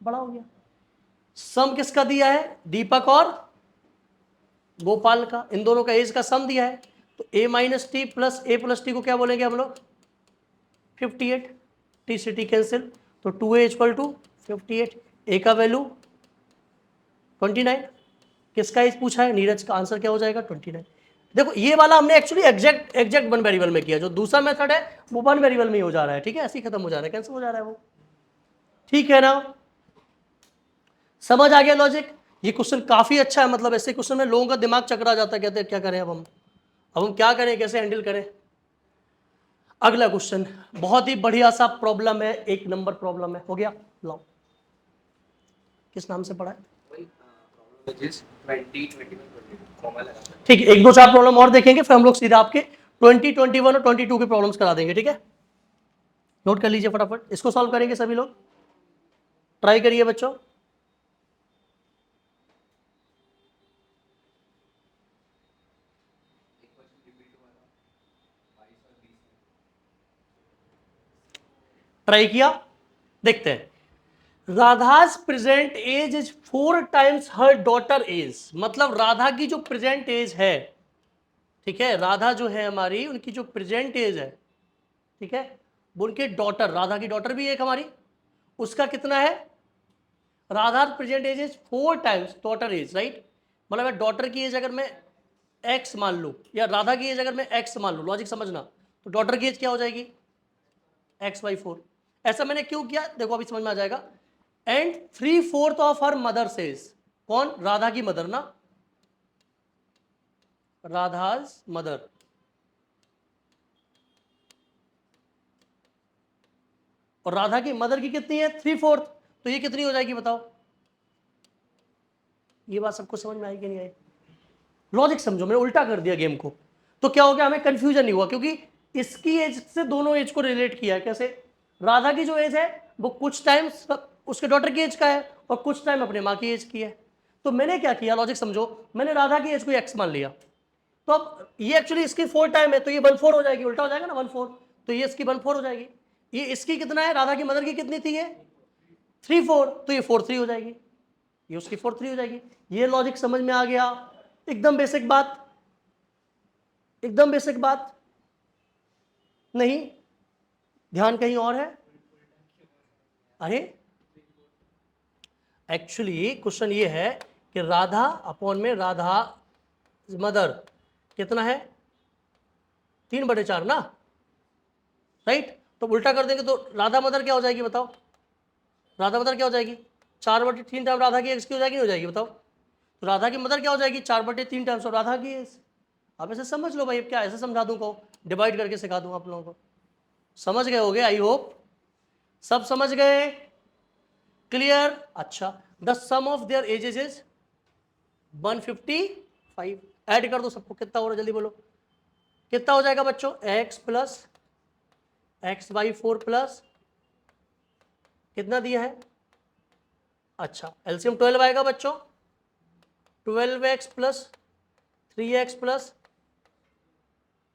बड़ा हो गया। सम किसका दिया है? दीपक और गोपाल का, इन दोनों का एज का सम दिया है। तो a minus T plus A plus T को क्या बोलेंगे हम लोग? 58। टी से टी कैंसिल, तो 2a इक्वल टू 58, ए का वैल्यू 29। किसका एज पूछा है? नीरज का। आंसर क्या हो जाएगा? 29। देखो ये वाला हमने एक्चुअली एग्जैक्ट वन वेरिएबल में किया। जो दूसरा मेथड है वो वन वेरिएबल में ही हो जा रहा है। ठीक है, ऐसे ही खत्म हो जा रहा है, कैंसिल हो जा रहा है वो। ठीक है ना? समझ आ गया लॉजिक? ये क्वेश्चन काफी अच्छा है। मतलब ऐसे क्वेश्चन में लोगों का दिमाग चकरा जाता है, कहते हैं क्या करें अब हम क्या करें, कैसे हैंडल करें। अगला क्वेश्चन बहुत ही बढ़िया सा प्रॉब्लम है, 1 नंबर प्रॉब्लम है। हो गया, लाओ। किस नाम से पढ़ा है? ठीक है, 1 2 4 प्रॉब्लम और देखेंगे, फिर हम लोग सीधा आपके 20 21 और 22 के प्रॉब्लम्स करा देंगे। ठीक है, नोट कर लीजिए फटाफट। इसको सॉल्व करेंगे सभी लोग, ट्राई करिए बच्चों। ट्राई किया, देखते हैं। राधा's present age is 4 times her daughter age, मतलब राधा की जो प्रेजेंट एज है, ठीक है, राधा जो है हमारी, उनकी जो प्रेजेंट एज है, ठीक है, वो उनके डॉटर, राधा की डॉटर भी एक हमारी, उसका कितना है, Radha present age is 4 times daughter age, right. मतलब डॉटर की एज अगर मैं एक्स मान लूं, या राधा की एज अगर मैं एक्स मान लूं, लॉजिक समझना, तो डॉटर की एज क्या हो जाएगी, x/4। ऐसा मैंने क्यों किया, देखो अभी समझ में आ जाएगा। And 3/4 of her mother says, कौन, राधा की मदर ना, राधाज मदर, और राधा की मदर की कितनी है 3/4, तो ये कितनी हो जाएगी बताओ। ये बात सबको समझ में आई कि नहीं आई, लॉजिक समझो, मैंने उल्टा कर दिया गेम को, तो क्या हो गया, हमें कंफ्यूजन नहीं हुआ, क्योंकि इसकी एज से दोनों एज को रिलेट किया है। कैसे, राधा की जो एज है वो कुछ टाइम उसके डॉटर की एज का है, और कुछ टाइम अपने माँ की एज की है। तो मैंने क्या किया, लॉजिक समझो, मैंने राधा की एज को एक्स मान लिया, तो अब ये एक्चुअली इसकी 4 टाइम है, तो ये 1/4 हो जाएगी, उल्टा हो जाएगा ना 1/4, तो ये इसकी 1/4 हो जाएगी। ये इसकी कितना है, राधा की मदर की कितनी थी ये 3/4, तो ये 4/3 हो जाएगी, ये उसकी 4/3 हो जाएगी। ये लॉजिक समझ में आ गया, एकदम बेसिक बात, एकदम बेसिक बात। नहीं, ध्यान कहीं और है। अरे एक्चुअली क्वेश्चन ये है कि राधा अपॉन में राधा मदर कितना है, 3/4 ना, राइट। तो उल्टा कर देंगे तो राधा मदर क्या हो जाएगी बताओ, राधा मदर क्या हो जाएगी, 4/3 टाइम राधा की एक्स की हो जाएगी, नहीं हो जाएगी बताओ। तो राधा की मदर क्या हो जाएगी, 4/3 टाइम्स ऑफ राधा की एज। आप ऐसे समझ लो भाई, अब क्या ऐसे समझा दूं, को डिवाइड करके सिखा दूं आप लोगों को, समझ गए होगे, आई होप सब समझ गए, क्लियर। अच्छा, the sum of their ages is 155, add कर दो सबको, कितना हो रहा है जल्दी बोलो, कितना हो जाएगा बच्चों, x प्लस x/4 प्लस कितना दिया है, अच्छा एलसीएम 12 आएगा बच्चों, 12x plus 3x plus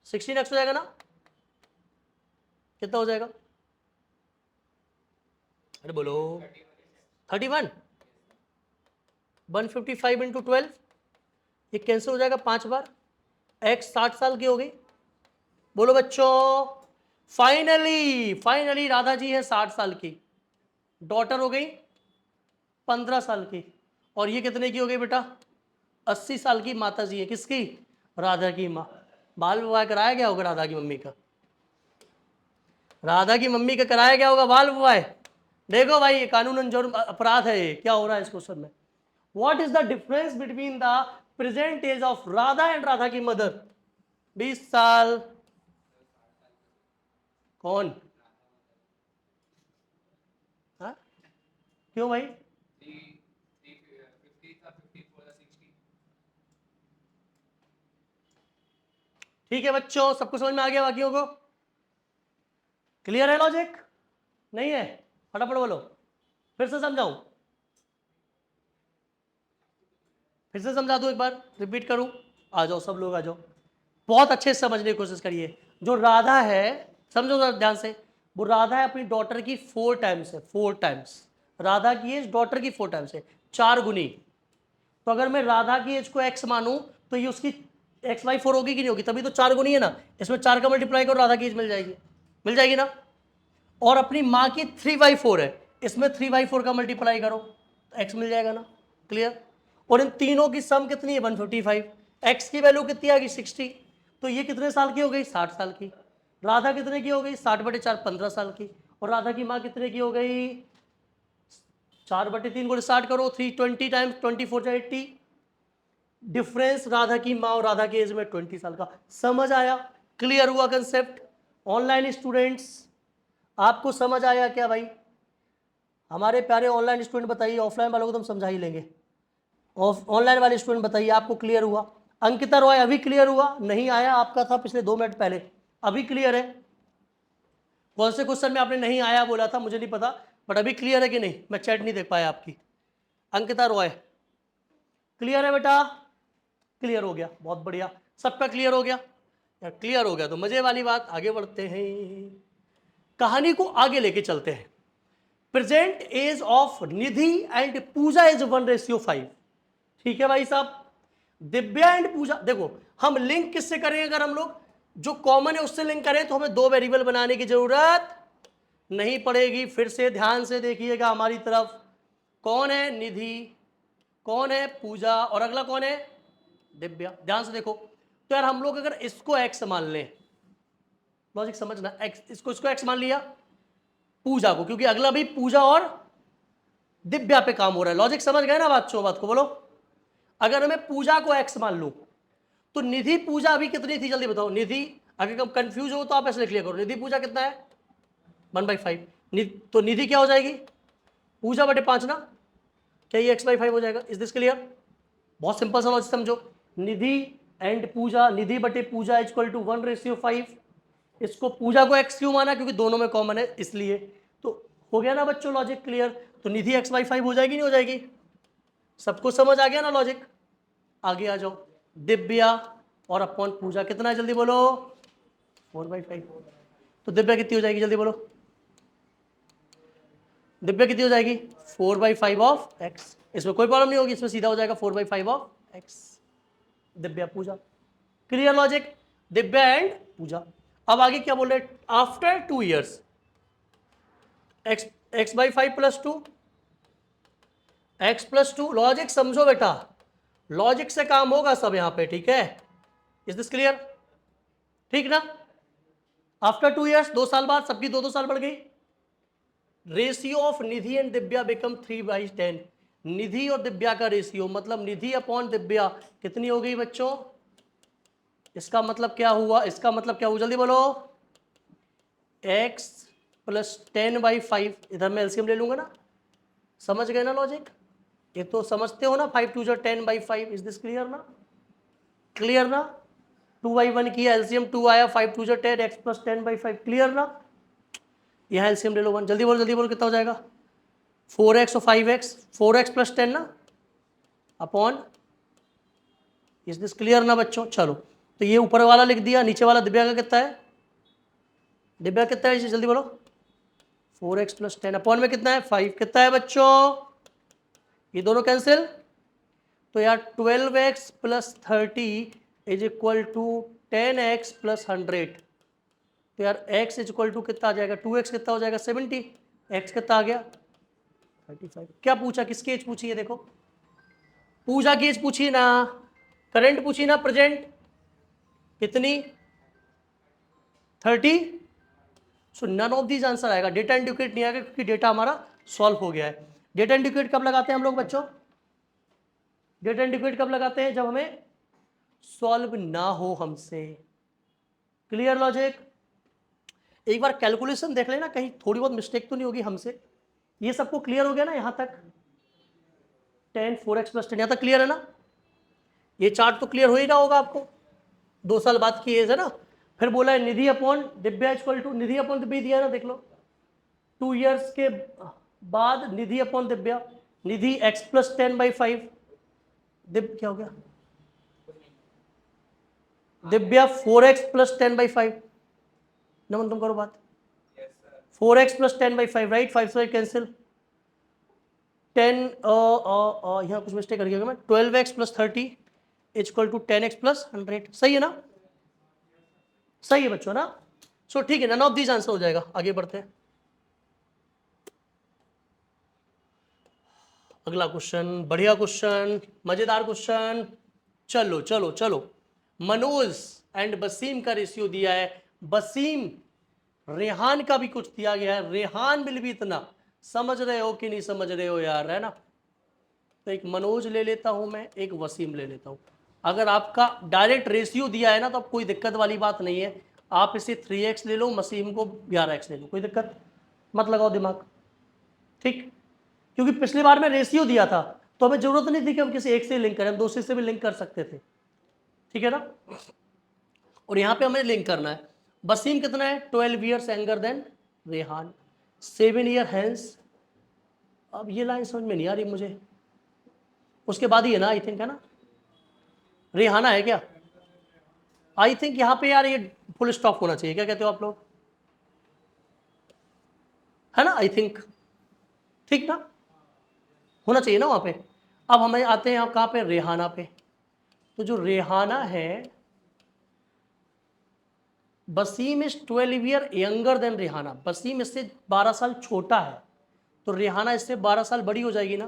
16x हो जाएगा ना, कितना हो जाएगा, अरे बोलो 31, 155 इंटू 12, ये कैंसिल हो जाएगा 5 बार, x 60 साल की हो गई, बोलो बच्चों, फाइनली फाइनली राधा जी है 60 साल की, डॉटर हो गई 15 साल की, और ये कितने की हो गई बेटा, 80 साल की माता जी है, किसकी, राधा की माँ। बाल विवाह कराया गया होगा राधा की मम्मी का, राधा की मम्मी का कराया गया होगा बाल विवाह। देखो भाई, ये कानूनन जुर्म अपराध है, ये क्या हो रहा है इस क्वेश्चन में। What is the difference between the present age of Radha and Radha की मदर, 20 साल, कौन, हा? क्यों भाई, ठीक है बच्चों, सबको समझ में आ गया, बाकियों को क्लियर है लॉजिक, नहीं है, फटाफट बोलो, फिर से समझाऊं, फिर से समझा दूं, एक बार रिपीट करूं, आ जाओ सब लोग आ जाओ, बहुत अच्छे से समझने की कोशिश करिए। जो राधा है, समझो जरा ध्यान से, वो राधा है अपनी डॉटर की 4 टाइम्स है, 4 टाइम्स, राधा की एज डॉटर की 4 टाइम्स है, 4 गुनी। तो अगर मैं राधा की एज को x मानूं, तो ये उसकी x/4 होगी कि नहीं होगी, तभी तो 4 गुनी है ना, इसमें 4 का मल्टीप्लाई करो, राधा की एज मिल जाएगी, मिल जाएगी ना। और अपनी माँ की 3/4 है, इसमें 3/4 का मल्टीप्लाई करो तो x मिल जाएगा ना, क्लियर। और इन तीनों की सम कितनी है 155, x की वैल्यू कितनी आ गई 60, तो ये कितने साल की हो गई 60 साल की, राधा कितने की हो गई 60/4 15 साल की, और राधा की माँ कितने की हो गई 4/3 को स्टार्ट करो, 320 टाइम्स 24/80, डिफरेंस राधा की माँ और राधा की एज में 20 साल का। समझ आया, क्लियर हुआ कंसेप्ट। ऑनलाइन स्टूडेंट्स, आपको समझ आया क्या भाई, हमारे प्यारे ऑनलाइन स्टूडेंट बताइए, ऑफलाइन वालों को तो हम समझा ही लेंगे, ऑनलाइन वाले स्टूडेंट बताइए आपको क्लियर हुआ। अंकिता रॉय अभी क्लियर हुआ, नहीं आया आपका था पिछले 2 मिनट पहले, अभी क्लियर है। कौन से क्वेश्चन में आपने नहीं आया बोला था मुझे नहीं पता, बट अभी क्लियर है कि नहीं, मैं चैट नहीं देख पाया आपकी। अंकिता रॉय क्लियर है बेटा, क्लियर हो गया, बहुत बढ़िया, सबका क्लियर हो गया यार, क्लियर हो गया तो मजे वाली बात, आगे बढ़ते हैं, कहानी को आगे लेके चलते हैं। Present age of Nidhi and Pooja is 1:5। ठीक है भाई साहब। दिव्या एंड पूजा, देखो हम लिंक किससे करें, अगर हम लोग जो कॉमन है उससे लिंक करें तो हमें दो वेरिएबल बनाने की जरूरत नहीं पड़ेगी। फिर से ध्यान से देखिएगा हमारी तरफ, कौन है निधि, कौन है पूजा, और अगला कौन है दिव्या। ध्यान से देखो, तो यार हम लोग अगर इसको एक्स मान लें, लॉजिक समझना, एक्स, इसको एक्स मान लिया पूजा को, क्योंकि अगला भी पूजा और दिव्या पे काम हो रहा है। लॉजिक समझ गए ना बात को बोलो। अगर मैं पूजा को एक्स मान लूं तो निधि पूजा अभी कितनी थी, जल्दी बताओ। निधि, अगर कब कंफ्यूज हो तो आप ऐसे लिख लिया करो, निधि पूजा कितना है 1/5। तो निधि क्या हो जाएगी, पूजा बटे 5 ना, क्या ये x/5 हो जाएगा। Is this clear? बहुत सिंपल सा लॉजिक समझो, निधि एंड पूजा, निधि बटे पूजा इक्वल टू 1:5। इसको पूजा को x क्यों माना, क्योंकि दोनों में कॉमन है इसलिए। तो हो गया ना बच्चों लॉजिक क्लियर। तो निधि x/5 हो जाएगी नहीं हो जाएगी, सबको समझ आ गया ना लॉजिक। आगे आ जाओ, दिव्या और अपॉन पूजा कितना है, जल्दी बोलो 4/5। तो दिव्या कितनी हो जाएगी, जल्दी बोलो। दिव्या कितनी हो जाएगी 4/5 ऑफ x। इसमें कोई प्रॉब्लम नहीं होगी, इसमें सीधा हो जाएगा 4/5 of x। Divya Pooja, clear logic, Divya and Pooja. अब आगे क्या बोल रहे, after 2 years x/5 + 2 x + 2। Logic समझो बेटा, लॉजिक से काम होगा सब यहां पे, ठीक है। Is this clear? ठीक ना। आफ्टर 2 years, 2 साल बाद, सबकी 2-2 साल बढ़ गई। Ratio of Nidhi and Divya become 3/10। निधि और दिव्या का रेशियो, मतलब निधि अपॉन दिव्या कितनी हो गई बच्चों, इसका मतलब क्या हुआ, इसका मतलब क्या हुआ, जल्दी बोलो। x + 10/5, इधर मैं एलसीएम ले लूंगा ना, समझ गए ना लॉजिक। ये तो समझते हो ना, 5 2 10/5। इज दिस क्लियर ना, क्लियर ना। 2/1 की एलसीएम 2 आया, 5 2 10, x + 10/5, क्लियर ना। यहाँ एलसीएम ले लो 1, जल्दी बोलो कितना हो जाएगा 4x और 5x, 4x + 10 ना अपॉन। इज दिस क्लियर ना बच्चों। चलो, तो ये ऊपर वाला लिख दिया, नीचे वाला दिव्या का कितना है, दिव्या कितना है जल्दी बोलो। 4x + 10 अपॉन में कितना है 5, कितना है बच्चों, ये दोनों कैंसिल। तो यार 12x + 30 = 10x + 100। तो यार x = कितना आ जाएगा, 2x कितना हो जाएगा 70, x कितना आ गया 35। क्या पूछा, किसकी एज पूछी है, देखो पूजा की एज पूछी ना, करंट पूछी ना, प्रेजेंट कितनी 30। सो नन ऑफ दीज आंसर आएगा, डेटा इंडिकेट नहीं आएगा क्योंकि डेटा हमारा सॉल्व हो गया है। डेटा इंडिकेट कब लगाते हैं हम लोग बच्चों, डेटा इंडिकेट कब लगाते हैं, जब हमें सॉल्व ना हो हमसे। Clear logic. एक बार कैलकुलेशन देख लेना, कहीं थोड़ी बहुत मिस्टेक तो नहीं होगी हमसे। ये सबको क्लियर हो गया ना यहां तक, 10 4x + 10 यहां तक क्लियर है ना। ये चार्ट तो क्लियर हो ही रहा होगा आपको, 2 साल बाद की एज है ना। फिर बोला है Nidhi upon Divya equal to, Nidhi upon Divya दिया ना, देख लो 2 years के बाद निधि अपॉन दिव्या, निधि x + 10/5, दिव्या क्या हो गया, दिव्या 4x + 10/5। नमन तुम करो बात, 4x + 10/5 राइट, 5 से कैंसिल, 10 यहाँ कुछ मिस्टेक कर गया मैं, 12x + 30 = 10x + 100। सही है ना, सही है बच्चों ना। सो ठीक है, नन ऑफ दीज आंसर हो जाएगा। आगे बढ़ते हैं, अगला क्वेश्चन, बढ़िया क्वेश्चन, मजेदार क्वेश्चन। चलो चलो चलो, मनोज एंड वसीम का रेशियो दिया है, वसीम रेहान का भी कुछ दिया गया है, रेहान बिल भी इतना, समझ रहे हो कि नहीं समझ रहे हो यार, है ना। तो एक मनोज ले लेता हूं मैं, एक वसीम ले लेता हूं। अगर आपका डायरेक्ट रेशियो दिया है ना तो अब कोई दिक्कत वाली बात नहीं है, आप इसे 3x ले लो, वसीम को 11x ले लो, कोई दिक्कत मत लगाओ दिमाग, ठीक। क्योंकि पिछली बार में रेशियो दिया था तो हमें जरूरत नहीं थी कि हम किसी एक से लिंक करें, हम दूसरे से भी लिंक कर सकते थे, ठीक है ना। और यहां पे हमें लिंक करना है। वसीम कितना है 12 years younger than Rehan, 7 year hence. अब ये लाइन समझ में नहीं आ रही मुझे, उसके बाद ही है ना आई थिंक, है ना, रेहाना है क्या, आई थिंक यहां पे यार ये फुल स्टॉप होना चाहिए, क्या कहते हो आप लोग, है ना, आई थिंक ठीक ना, होना चाहिए ना वहां पे। अब हमें आते हैं आप कहां पे, रेहाना पे। तो जो रेहाना है, Wasim is 12 year younger than Rehana, Wasim इससे 12 साल छोटा है, तो रेहाना इससे 12 साल बड़ी हो जाएगी ना।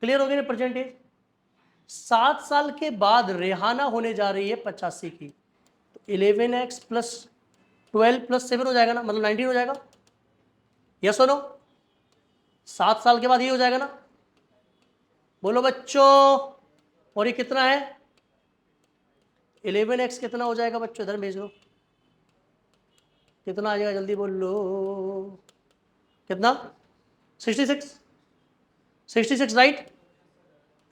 क्लियर हो गई ना प्रेजेंट एज। 7 साल के बाद रेहाना होने जा रही है 85 की, तो 11x प्लस 12 प्लस 7 हो जाएगा ना, मतलब 19 हो जाएगा। यस और नो, 7 साल के बाद ये हो जाएगा ना, बोलो बच्चों। और ये कितना है, 11x कितना हो जाएगा बच्चों, इधर भेज लो, कितना आ जाएगा जल्दी बोल लो, कितना, 66, 66 राइट।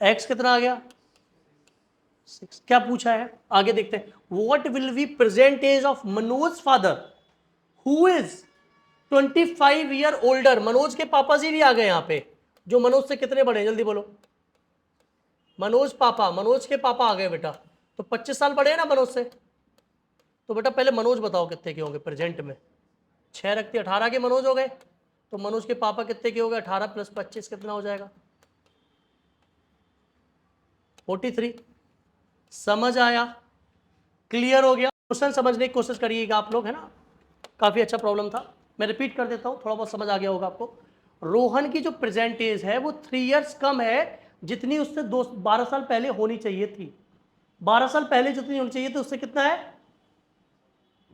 x कितना आ गया, 6। क्या पूछा है, आगे देखते हैं। What will be present age of Manoj father who is 25 year older. Manoj के पापा जी भी आ गए यहाँ पे, जो मनोज से कितने बड़े हैं, जल्दी बोलो। मनोज पापा, मनोज के पापा आ गए बेटा, तो 25 साल बड़े हैं ना मनोज से। तो बेटा पहले मनोज बताओ कितने के होंगे प्रेजेंट में, 6 रखते 18 के मनोज हो गए, तो मनोज के पापा कितने के हो गए, 18 प्लस 25 कितना हो जाएगा, 43। समझ आया, क्लियर हो गया। क्वेश्चन समझने की कोशिश करिएगा आप लोग, है ना, काफी अच्छा प्रॉब्लम था। मैं रिपीट कर देता हूं, थोड़ा बहुत समझ आ गया होगा आपको। रोहन की जो प्रेजेंट एज है वो 3 इयर्स कम है जितनी उससे 12 साल पहले होनी चाहिए थी। 12 साल पहले जितनी होनी चाहिए थी उससे कितना है,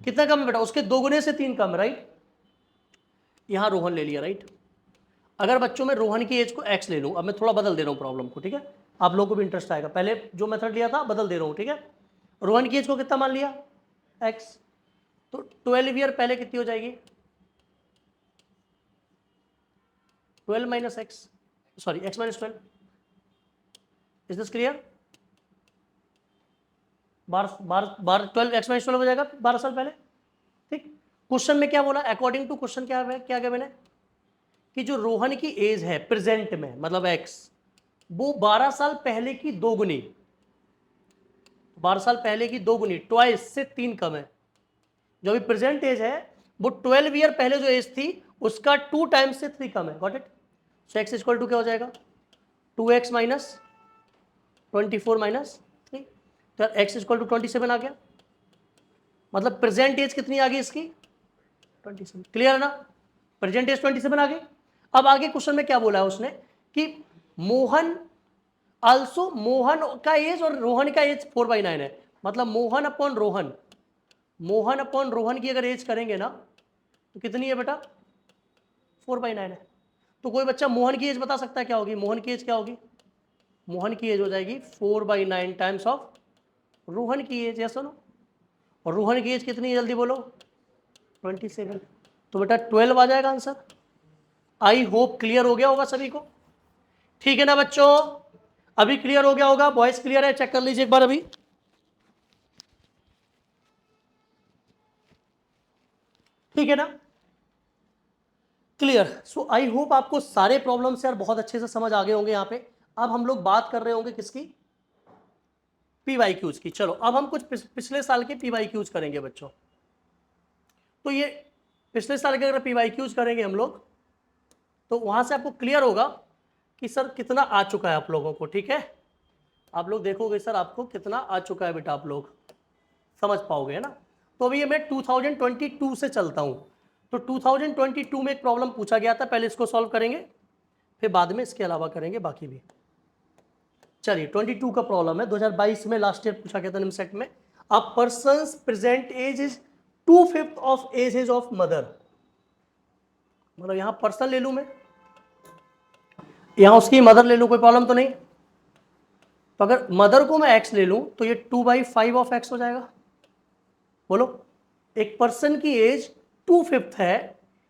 कितना कम है बेटा, उसके 2 गुने से 3 कम, राइट। यहां रोहन ले लिया, राइट। अगर बच्चों में रोहन की एज को x ले लूं, अब मैं थोड़ा बदल दे रहा हूं प्रॉब्लम को, ठीक है, आप लोगों को भी इंटरेस्ट आएगा। पहले जो मेथड लिया था बदल दे रहा हूं, ठीक है। रोहन की एज को कितना मान लिया, x, तो 12 ईयर पहले कितनी हो जाएगी, 12 minus x, sorry x minus 12। Is this clear, 12 x minus 12 हो जाएगा 12 साल पहले, ठीक। क्वेश्चन में क्या बोला, अकॉर्डिंग टू क्वेश्चन क्या है, क्या मैंने, कि जो रोहन की एज है प्रेजेंट में, मतलब x, वो 12 साल पहले की 2 गुनी, 12 साल पहले की 2 गुनी, ट्वाइस से 3 कम है। जो अभी प्रेजेंट एज है वो 12 ईयर पहले जो एज थी उसका 2 टाइम्स से 3 कम है, got it. So x equal to क्या हो जाएगा, 2x माइनस 24 माइनस 3, तो x इक्वल टू 27 आ गया, मतलब प्रेजेंट एज कितनी आ गई इसकी, 27। क्लियर है ना, प्रेजेंट एज 27 आ गई। अब आगे क्वेश्चन में क्या बोला है उसने, कि मोहन आल्सो, मोहन का एज और रोहन का एज 4/9 है, मतलब मोहन अपॉन रोहन, मोहन अपॉन रोहन की अगर एज करेंगे ना तो कितनी है बेटा, 4/9 है। तो कोई बच्चा मोहन की एज बता सकता है क्या होगी, मोहन की एज क्या होगी, मोहन की एज हो जाएगी 4/9 टाइम्स ऑफ रोहन की एज, यस नो। और रोहन की एज कितनी है, जल्दी बोलो, 27। तो बेटा 12 आ जाएगा आंसर। आई होप क्लियर हो गया होगा सभी को, ठीक है ना बच्चों, अभी क्लियर हो गया होगा, बॉयज क्लियर है, चेक कर लीजिए एक बार अभी, ठीक है ना, क्लियर। सो आई होप आपको सारे प्रॉब्लम्स यार बहुत अच्छे से समझ आ गए होंगे यहाँ पे। अब हम लोग बात कर रहे होंगे किसकी, पीवाईक्यूज की। चलो अब हम कुछ पिछले साल के पीवाईक्यूज करेंगे बच्चों। तो ये पिछले साल के अगर पीवाईक्यूज करेंगे हम लोग, तो वहां से आपको क्लियर होगा कि सर कितना आ चुका है आप लोगों को, ठीक है। आप लोग देखोगे सर आपको कितना आ चुका है बेटा, आप लोग समझ पाओगे, है ना। तो अभी ये मैं 2022 से चलता हूं। तो 2022 में एक प्रॉब्लम पूछा गया था, पहले इसको सॉल्व करेंगे, फिर बाद में इसके अलावा करेंगे बाकी भी। चलिए 22 का प्रॉब्लम है, 2022 में लास्ट ईयर पूछा गया था निमसेट में। A person's present age is 2/5 of age of mother, मतलब यहां पर्सन ले लूं मैं, यहां उसकी मदर ले लूं, कोई प्रॉब्लम तो नहीं। तो अगर मदर को मैं x ले लूं तो ये 2/5 ऑफ x हो जाएगा। बोलो, एक पर्सन की एज 2/5 है,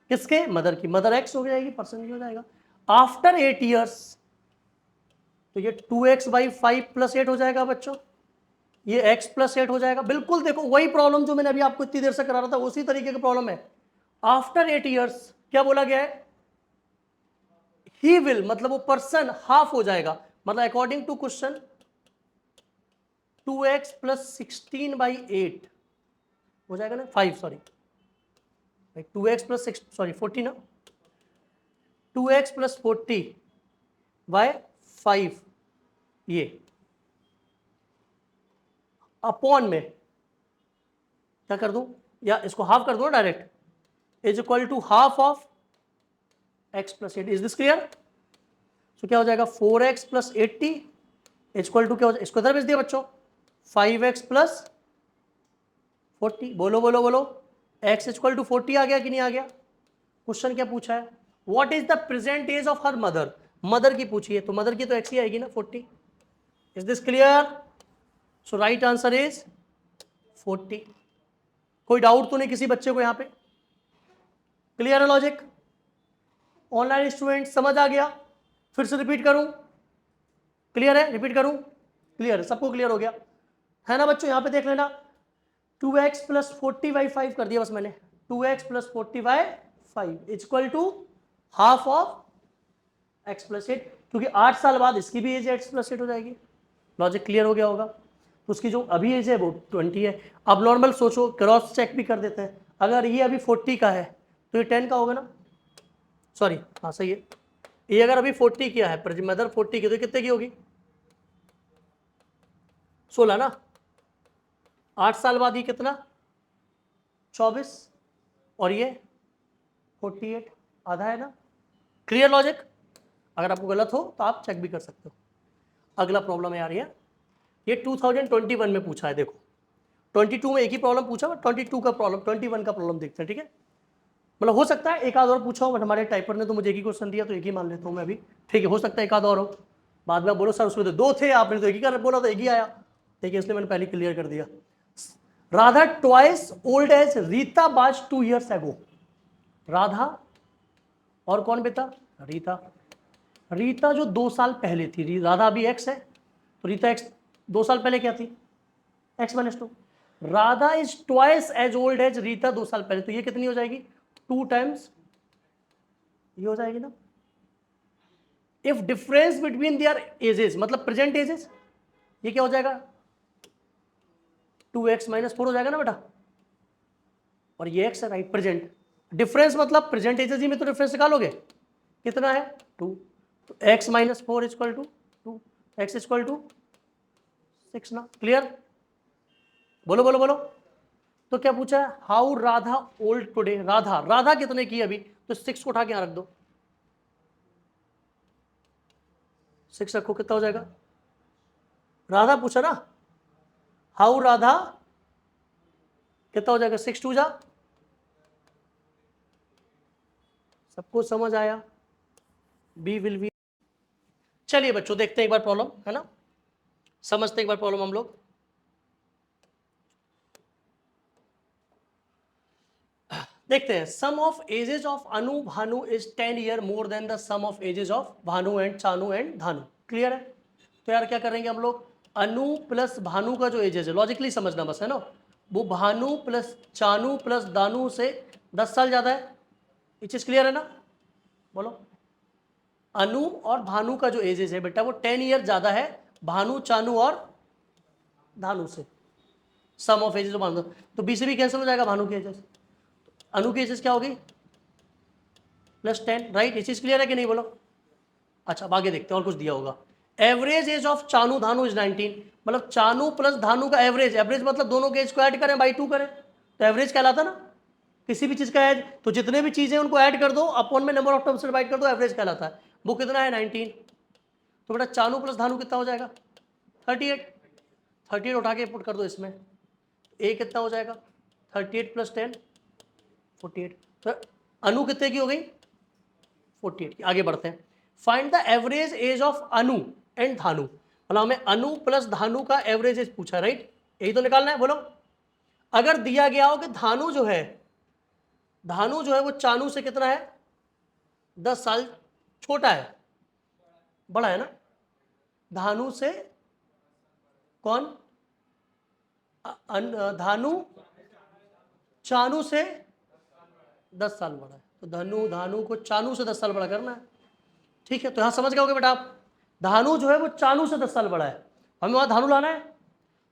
किसके, मदर की, मदर x हो जाएगी, पर्सन की हो जाएगा। आफ्टर 8 ईयर्स, तो ये 2x/5 प्लस 8 हो जाएगा बच्चों, ये x प्लस 8 हो जाएगा। बिल्कुल देखो वही प्रॉब्लम जो मैंने अभी आपको इतनी देर से करा रहा था, उसी तरीके का प्रॉब्लम है। आफ्टर 8 ईयर्स क्या बोला गया है, ही विल, मतलब वो पर्सन हाफ हो जाएगा, मतलब according to question 2x plus 16/8 हो जाएगा ना, 5 सॉरी, 2x प्लस 6 सॉरी 14 ना, 2x प्लस 40 बाय 5 ये अपॉन में क्या कर दूं, या इसको हाफ कर दूं direct, is equal to half of x plus 8। Is this clear? तो क्या हो जाएगा 4x plus 80 is equal to क्या हो जाएगा, इसको इधर भेज दिया बच्चों, 5x प्लस 40। बोलो बोलो बोलो, x इक्वल टू 40 आ गया कि नहीं आ गया? क्वेश्चन क्या पूछा है, what is the present age of her mother, mother की पूछी है तो मदर की तो x ही आएगी ना 40। Is this clear? So right answer is 40। कोई डाउट तो नहीं किसी बच्चे को यहां पे? क्लियर है लॉजिक? ऑनलाइन स्टूडेंट समझ आ गया? फिर से रिपीट करूं? क्लियर है? रिपीट करूं? क्लियर है, सबको क्लियर हो गया है ना बच्चों? यहां पे देख लेना, 2x प्लस 40 बाई 5 कर दिया बस मैंने, 2x plus 40 by 5 equal to half of x plus 8, क्योंकि 8 साल बाद इसकी भी एज x प्लस 8 हो जाएगी। लॉजिक क्लियर हो गया होगा? तो उसकी जो अभी एज है वो 20 है। अब नॉर्मल सोचो, क्रॉस चेक भी कर देते हैं, अगर ये अभी 40 का है तो ये 10 का होगा ना, सॉरी हाँ सही है, ये अगर अभी 40 किया है, मदर 40 की, तो कितने की होगी? 16 ना। 8 साल बाद ये कितना? 24, और ये 48, आधा है ना। Clear logic? अगर आपको गलत हो तो आप चेक भी कर सकते हो। अगला प्रॉब्लम है यार, ये 2021 में पूछा है। देखो 22 में एक ही प्रॉब्लम पूछा, 22 का प्रॉब्लम, 21 का प्रॉब्लम देखते हैं, ठीक है? मतलब हो सकता है एक आध और पूछा हो, बट हमारे टाइपर ने तो मुझे एक ही क्वेश्चन दिया तो एक ही मान लेता हूँ मैं अभी, ठीक है? हो सकता है एक आध और हो, बाद में बोलो सर उसमें तो 2 थे, आपने तो एक ही कर बोला तो एक ही आया, ठीक है? इसलिए मैंने पहले क्लियर कर दिया। Radha twice old as Rita बाज 2 years ago। राधा और कौन बेटा? रीता। रीता जो 2 साल पहले थी, राधा अभी x है तो रीता x 2 साल पहले क्या थी? x minus 2। Radha is twice as old as Rita 2 साल पहले, तो ये कितनी हो जाएगी? 2 टाइम्स ये हो जाएगी ना। If difference between their edges, मतलब प्रेजेंट एजेस, ये क्या हो जाएगा? 2x माइनस 4 हो जाएगा ना बेटा, और ये x है, राइट? प्रेजेंट डिफरेंस मतलब प्रेजेंट एजेस ही में तो डिफरेंस निकालोगे, कितना है? 2, तो x minus 4 equal to 2, x equal to 6 ना। क्लियर? बोलो बोलो बोलो। तो क्या पूछा है, how Radha old today. Radha, Radha कितने की अभी? तो 6 को उठा के यहां रख दो, 6 रखो, कितना हो जाएगा? राधा पूछा ना, हाउ राधा, कितना हो जाएगा? 6 2 जा, सबको समझ आया? B will be. चलिए बच्चों देखते हैं एक बार प्रॉब्लम, है ना? समझते हैं एक बार प्रॉब्लम हम लोग। देखते हैं, sum of ages of Anu Bhanu is 10 year more than the sum of ages of Bhanu and Chanu and Dhanu. Clear है? तो यार क्या करेंगे हम लोग, अनु प्लस भानु का जो एजेस है, लॉजिकली समझना बस, है ना? वो भानु प्लस चानू प्लस दानू से 10 साल ज्यादा है। ये चीज क्लियर है ना? बोलो। अनु और भानु का जो एजेस है बेटा वो 10 ईयर ज्यादा है भानु चानू और धानु से। सम ऑफ एजेस ऑफ भानु, तो बी से भी कैंसिल हो जाएगा, भानु के एजेस, अनु की एजेस क्या होगी? +10, राइट? ये चीज क्लियर है कि नहीं? बोलो। अच्छा अब आगे देखते हैं और कुछ दिया होगा। Average age of Chanu Dhanu is 19, मतलब चानू प्लस धानु का एवरेज, एवरेज मतलब दोनों के एज को ऐड करें, बाई 2 करें तो एवरेज कहलाता ना किसी भी चीज का एज। तो जितने भी चीजें उनको ऐड कर दो, अपॉन में नंबर ऑफ टर्म्स से डिवाइड कर दो, एवरेज कहलाता है। वो कितना है? 19। तो बेटा चानू प्लस धानु कितना हो जाएगा? 38। 38 उठा के पुट कर दो इसमें, ए कितना हो जाएगा? 38 प्लस 10 48। तो अनु कितने की हो गई? 48 की। आगे बढ़ते हैं, find the average age of Anu and धानु, मतलब हमें अनु प्लस धानु का एवरेज एज पूछा, राइट? यही तो निकालना है। बोलो, अगर दिया गया हो कि धानु जो है, धानु जो है वो चानू से कितना है? 10 साल छोटा है, बड़ा है ना? धानु से कौन? धानु चानू से 10 साल बड़ा है, तो धानु, धानु को चानू से 10 साल बड़ा करना है, ठीक है? तो यहां समझ गए होगे बेटा आप, धानु जो है वो चानू से 10 साल बड़ा है, हमें वहां धानु लाना है,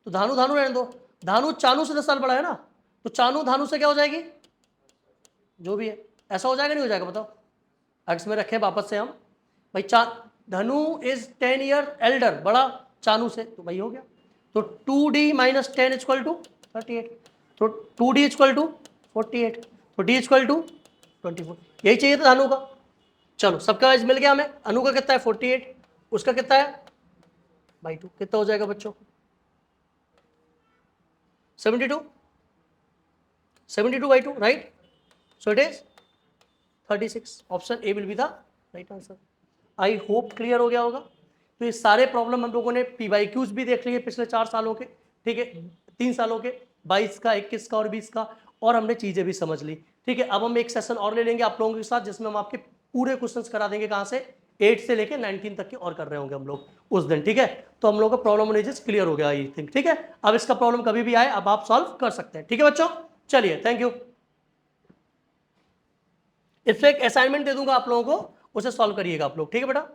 तो धानु धानु रहने दो। धानु चानू से 10 साल बड़ा है ना, तो चानू धानु से क्या हो जाएगी? जो भी है, ऐसा हो जाएगा नहीं हो जाएगा बताओ? एक्स में रखें वापस से हम भाई, धनु इज 10 ईयर एल्डर, बड़ा चानू से, तो भाई हो गया। तो 2d माइनस 10 इक्वल टू 38, तो 2d इक्वल टू 48, तो d इक्वल टू 24, यही चाहिए था धनु का। चलो सबका वाइज मिल गया हमें। अनु का कितना है 48, उसका कितना है बाई 2, कितना हो जाएगा बच्चों 72, 72 by 2, right? So it is 36. Option A will be the right answer. I hope clear हो गया होगा। तो ये सारे प्रॉब्लम हम लोगों ने PYQs भी देख लिए पिछले 4 सालों के, ठीक है, 3 सालों के, 22 का, 21 का और 20 का, और हमने चीजें भी समझ ली, ठीक है। अब हम एक सेशन और ले लेंगे आप लोगों के साथ, जिसमें हम आपके पूरे क्वेश्चंस करा देंगे, कहाँ से 8 से लेके 19 तक के और कर रहे होंगे हम लोग उस दिन, ठीक है। तो हम लोग का प्रॉब्लम एनालिसिस क्लियर हो गया आई थिंक, ठीक है। अब इसका प्रॉब्लम कभी भी आए अब आप सॉल्व कर सकते हैं, ठीक है बच्चों। चलिए थैंक यू। इससे एक असाइनमेंट दे दूंगा आप लोगों को, उसे सॉल्व करिएगा आप लोग, ठीक है बेटा।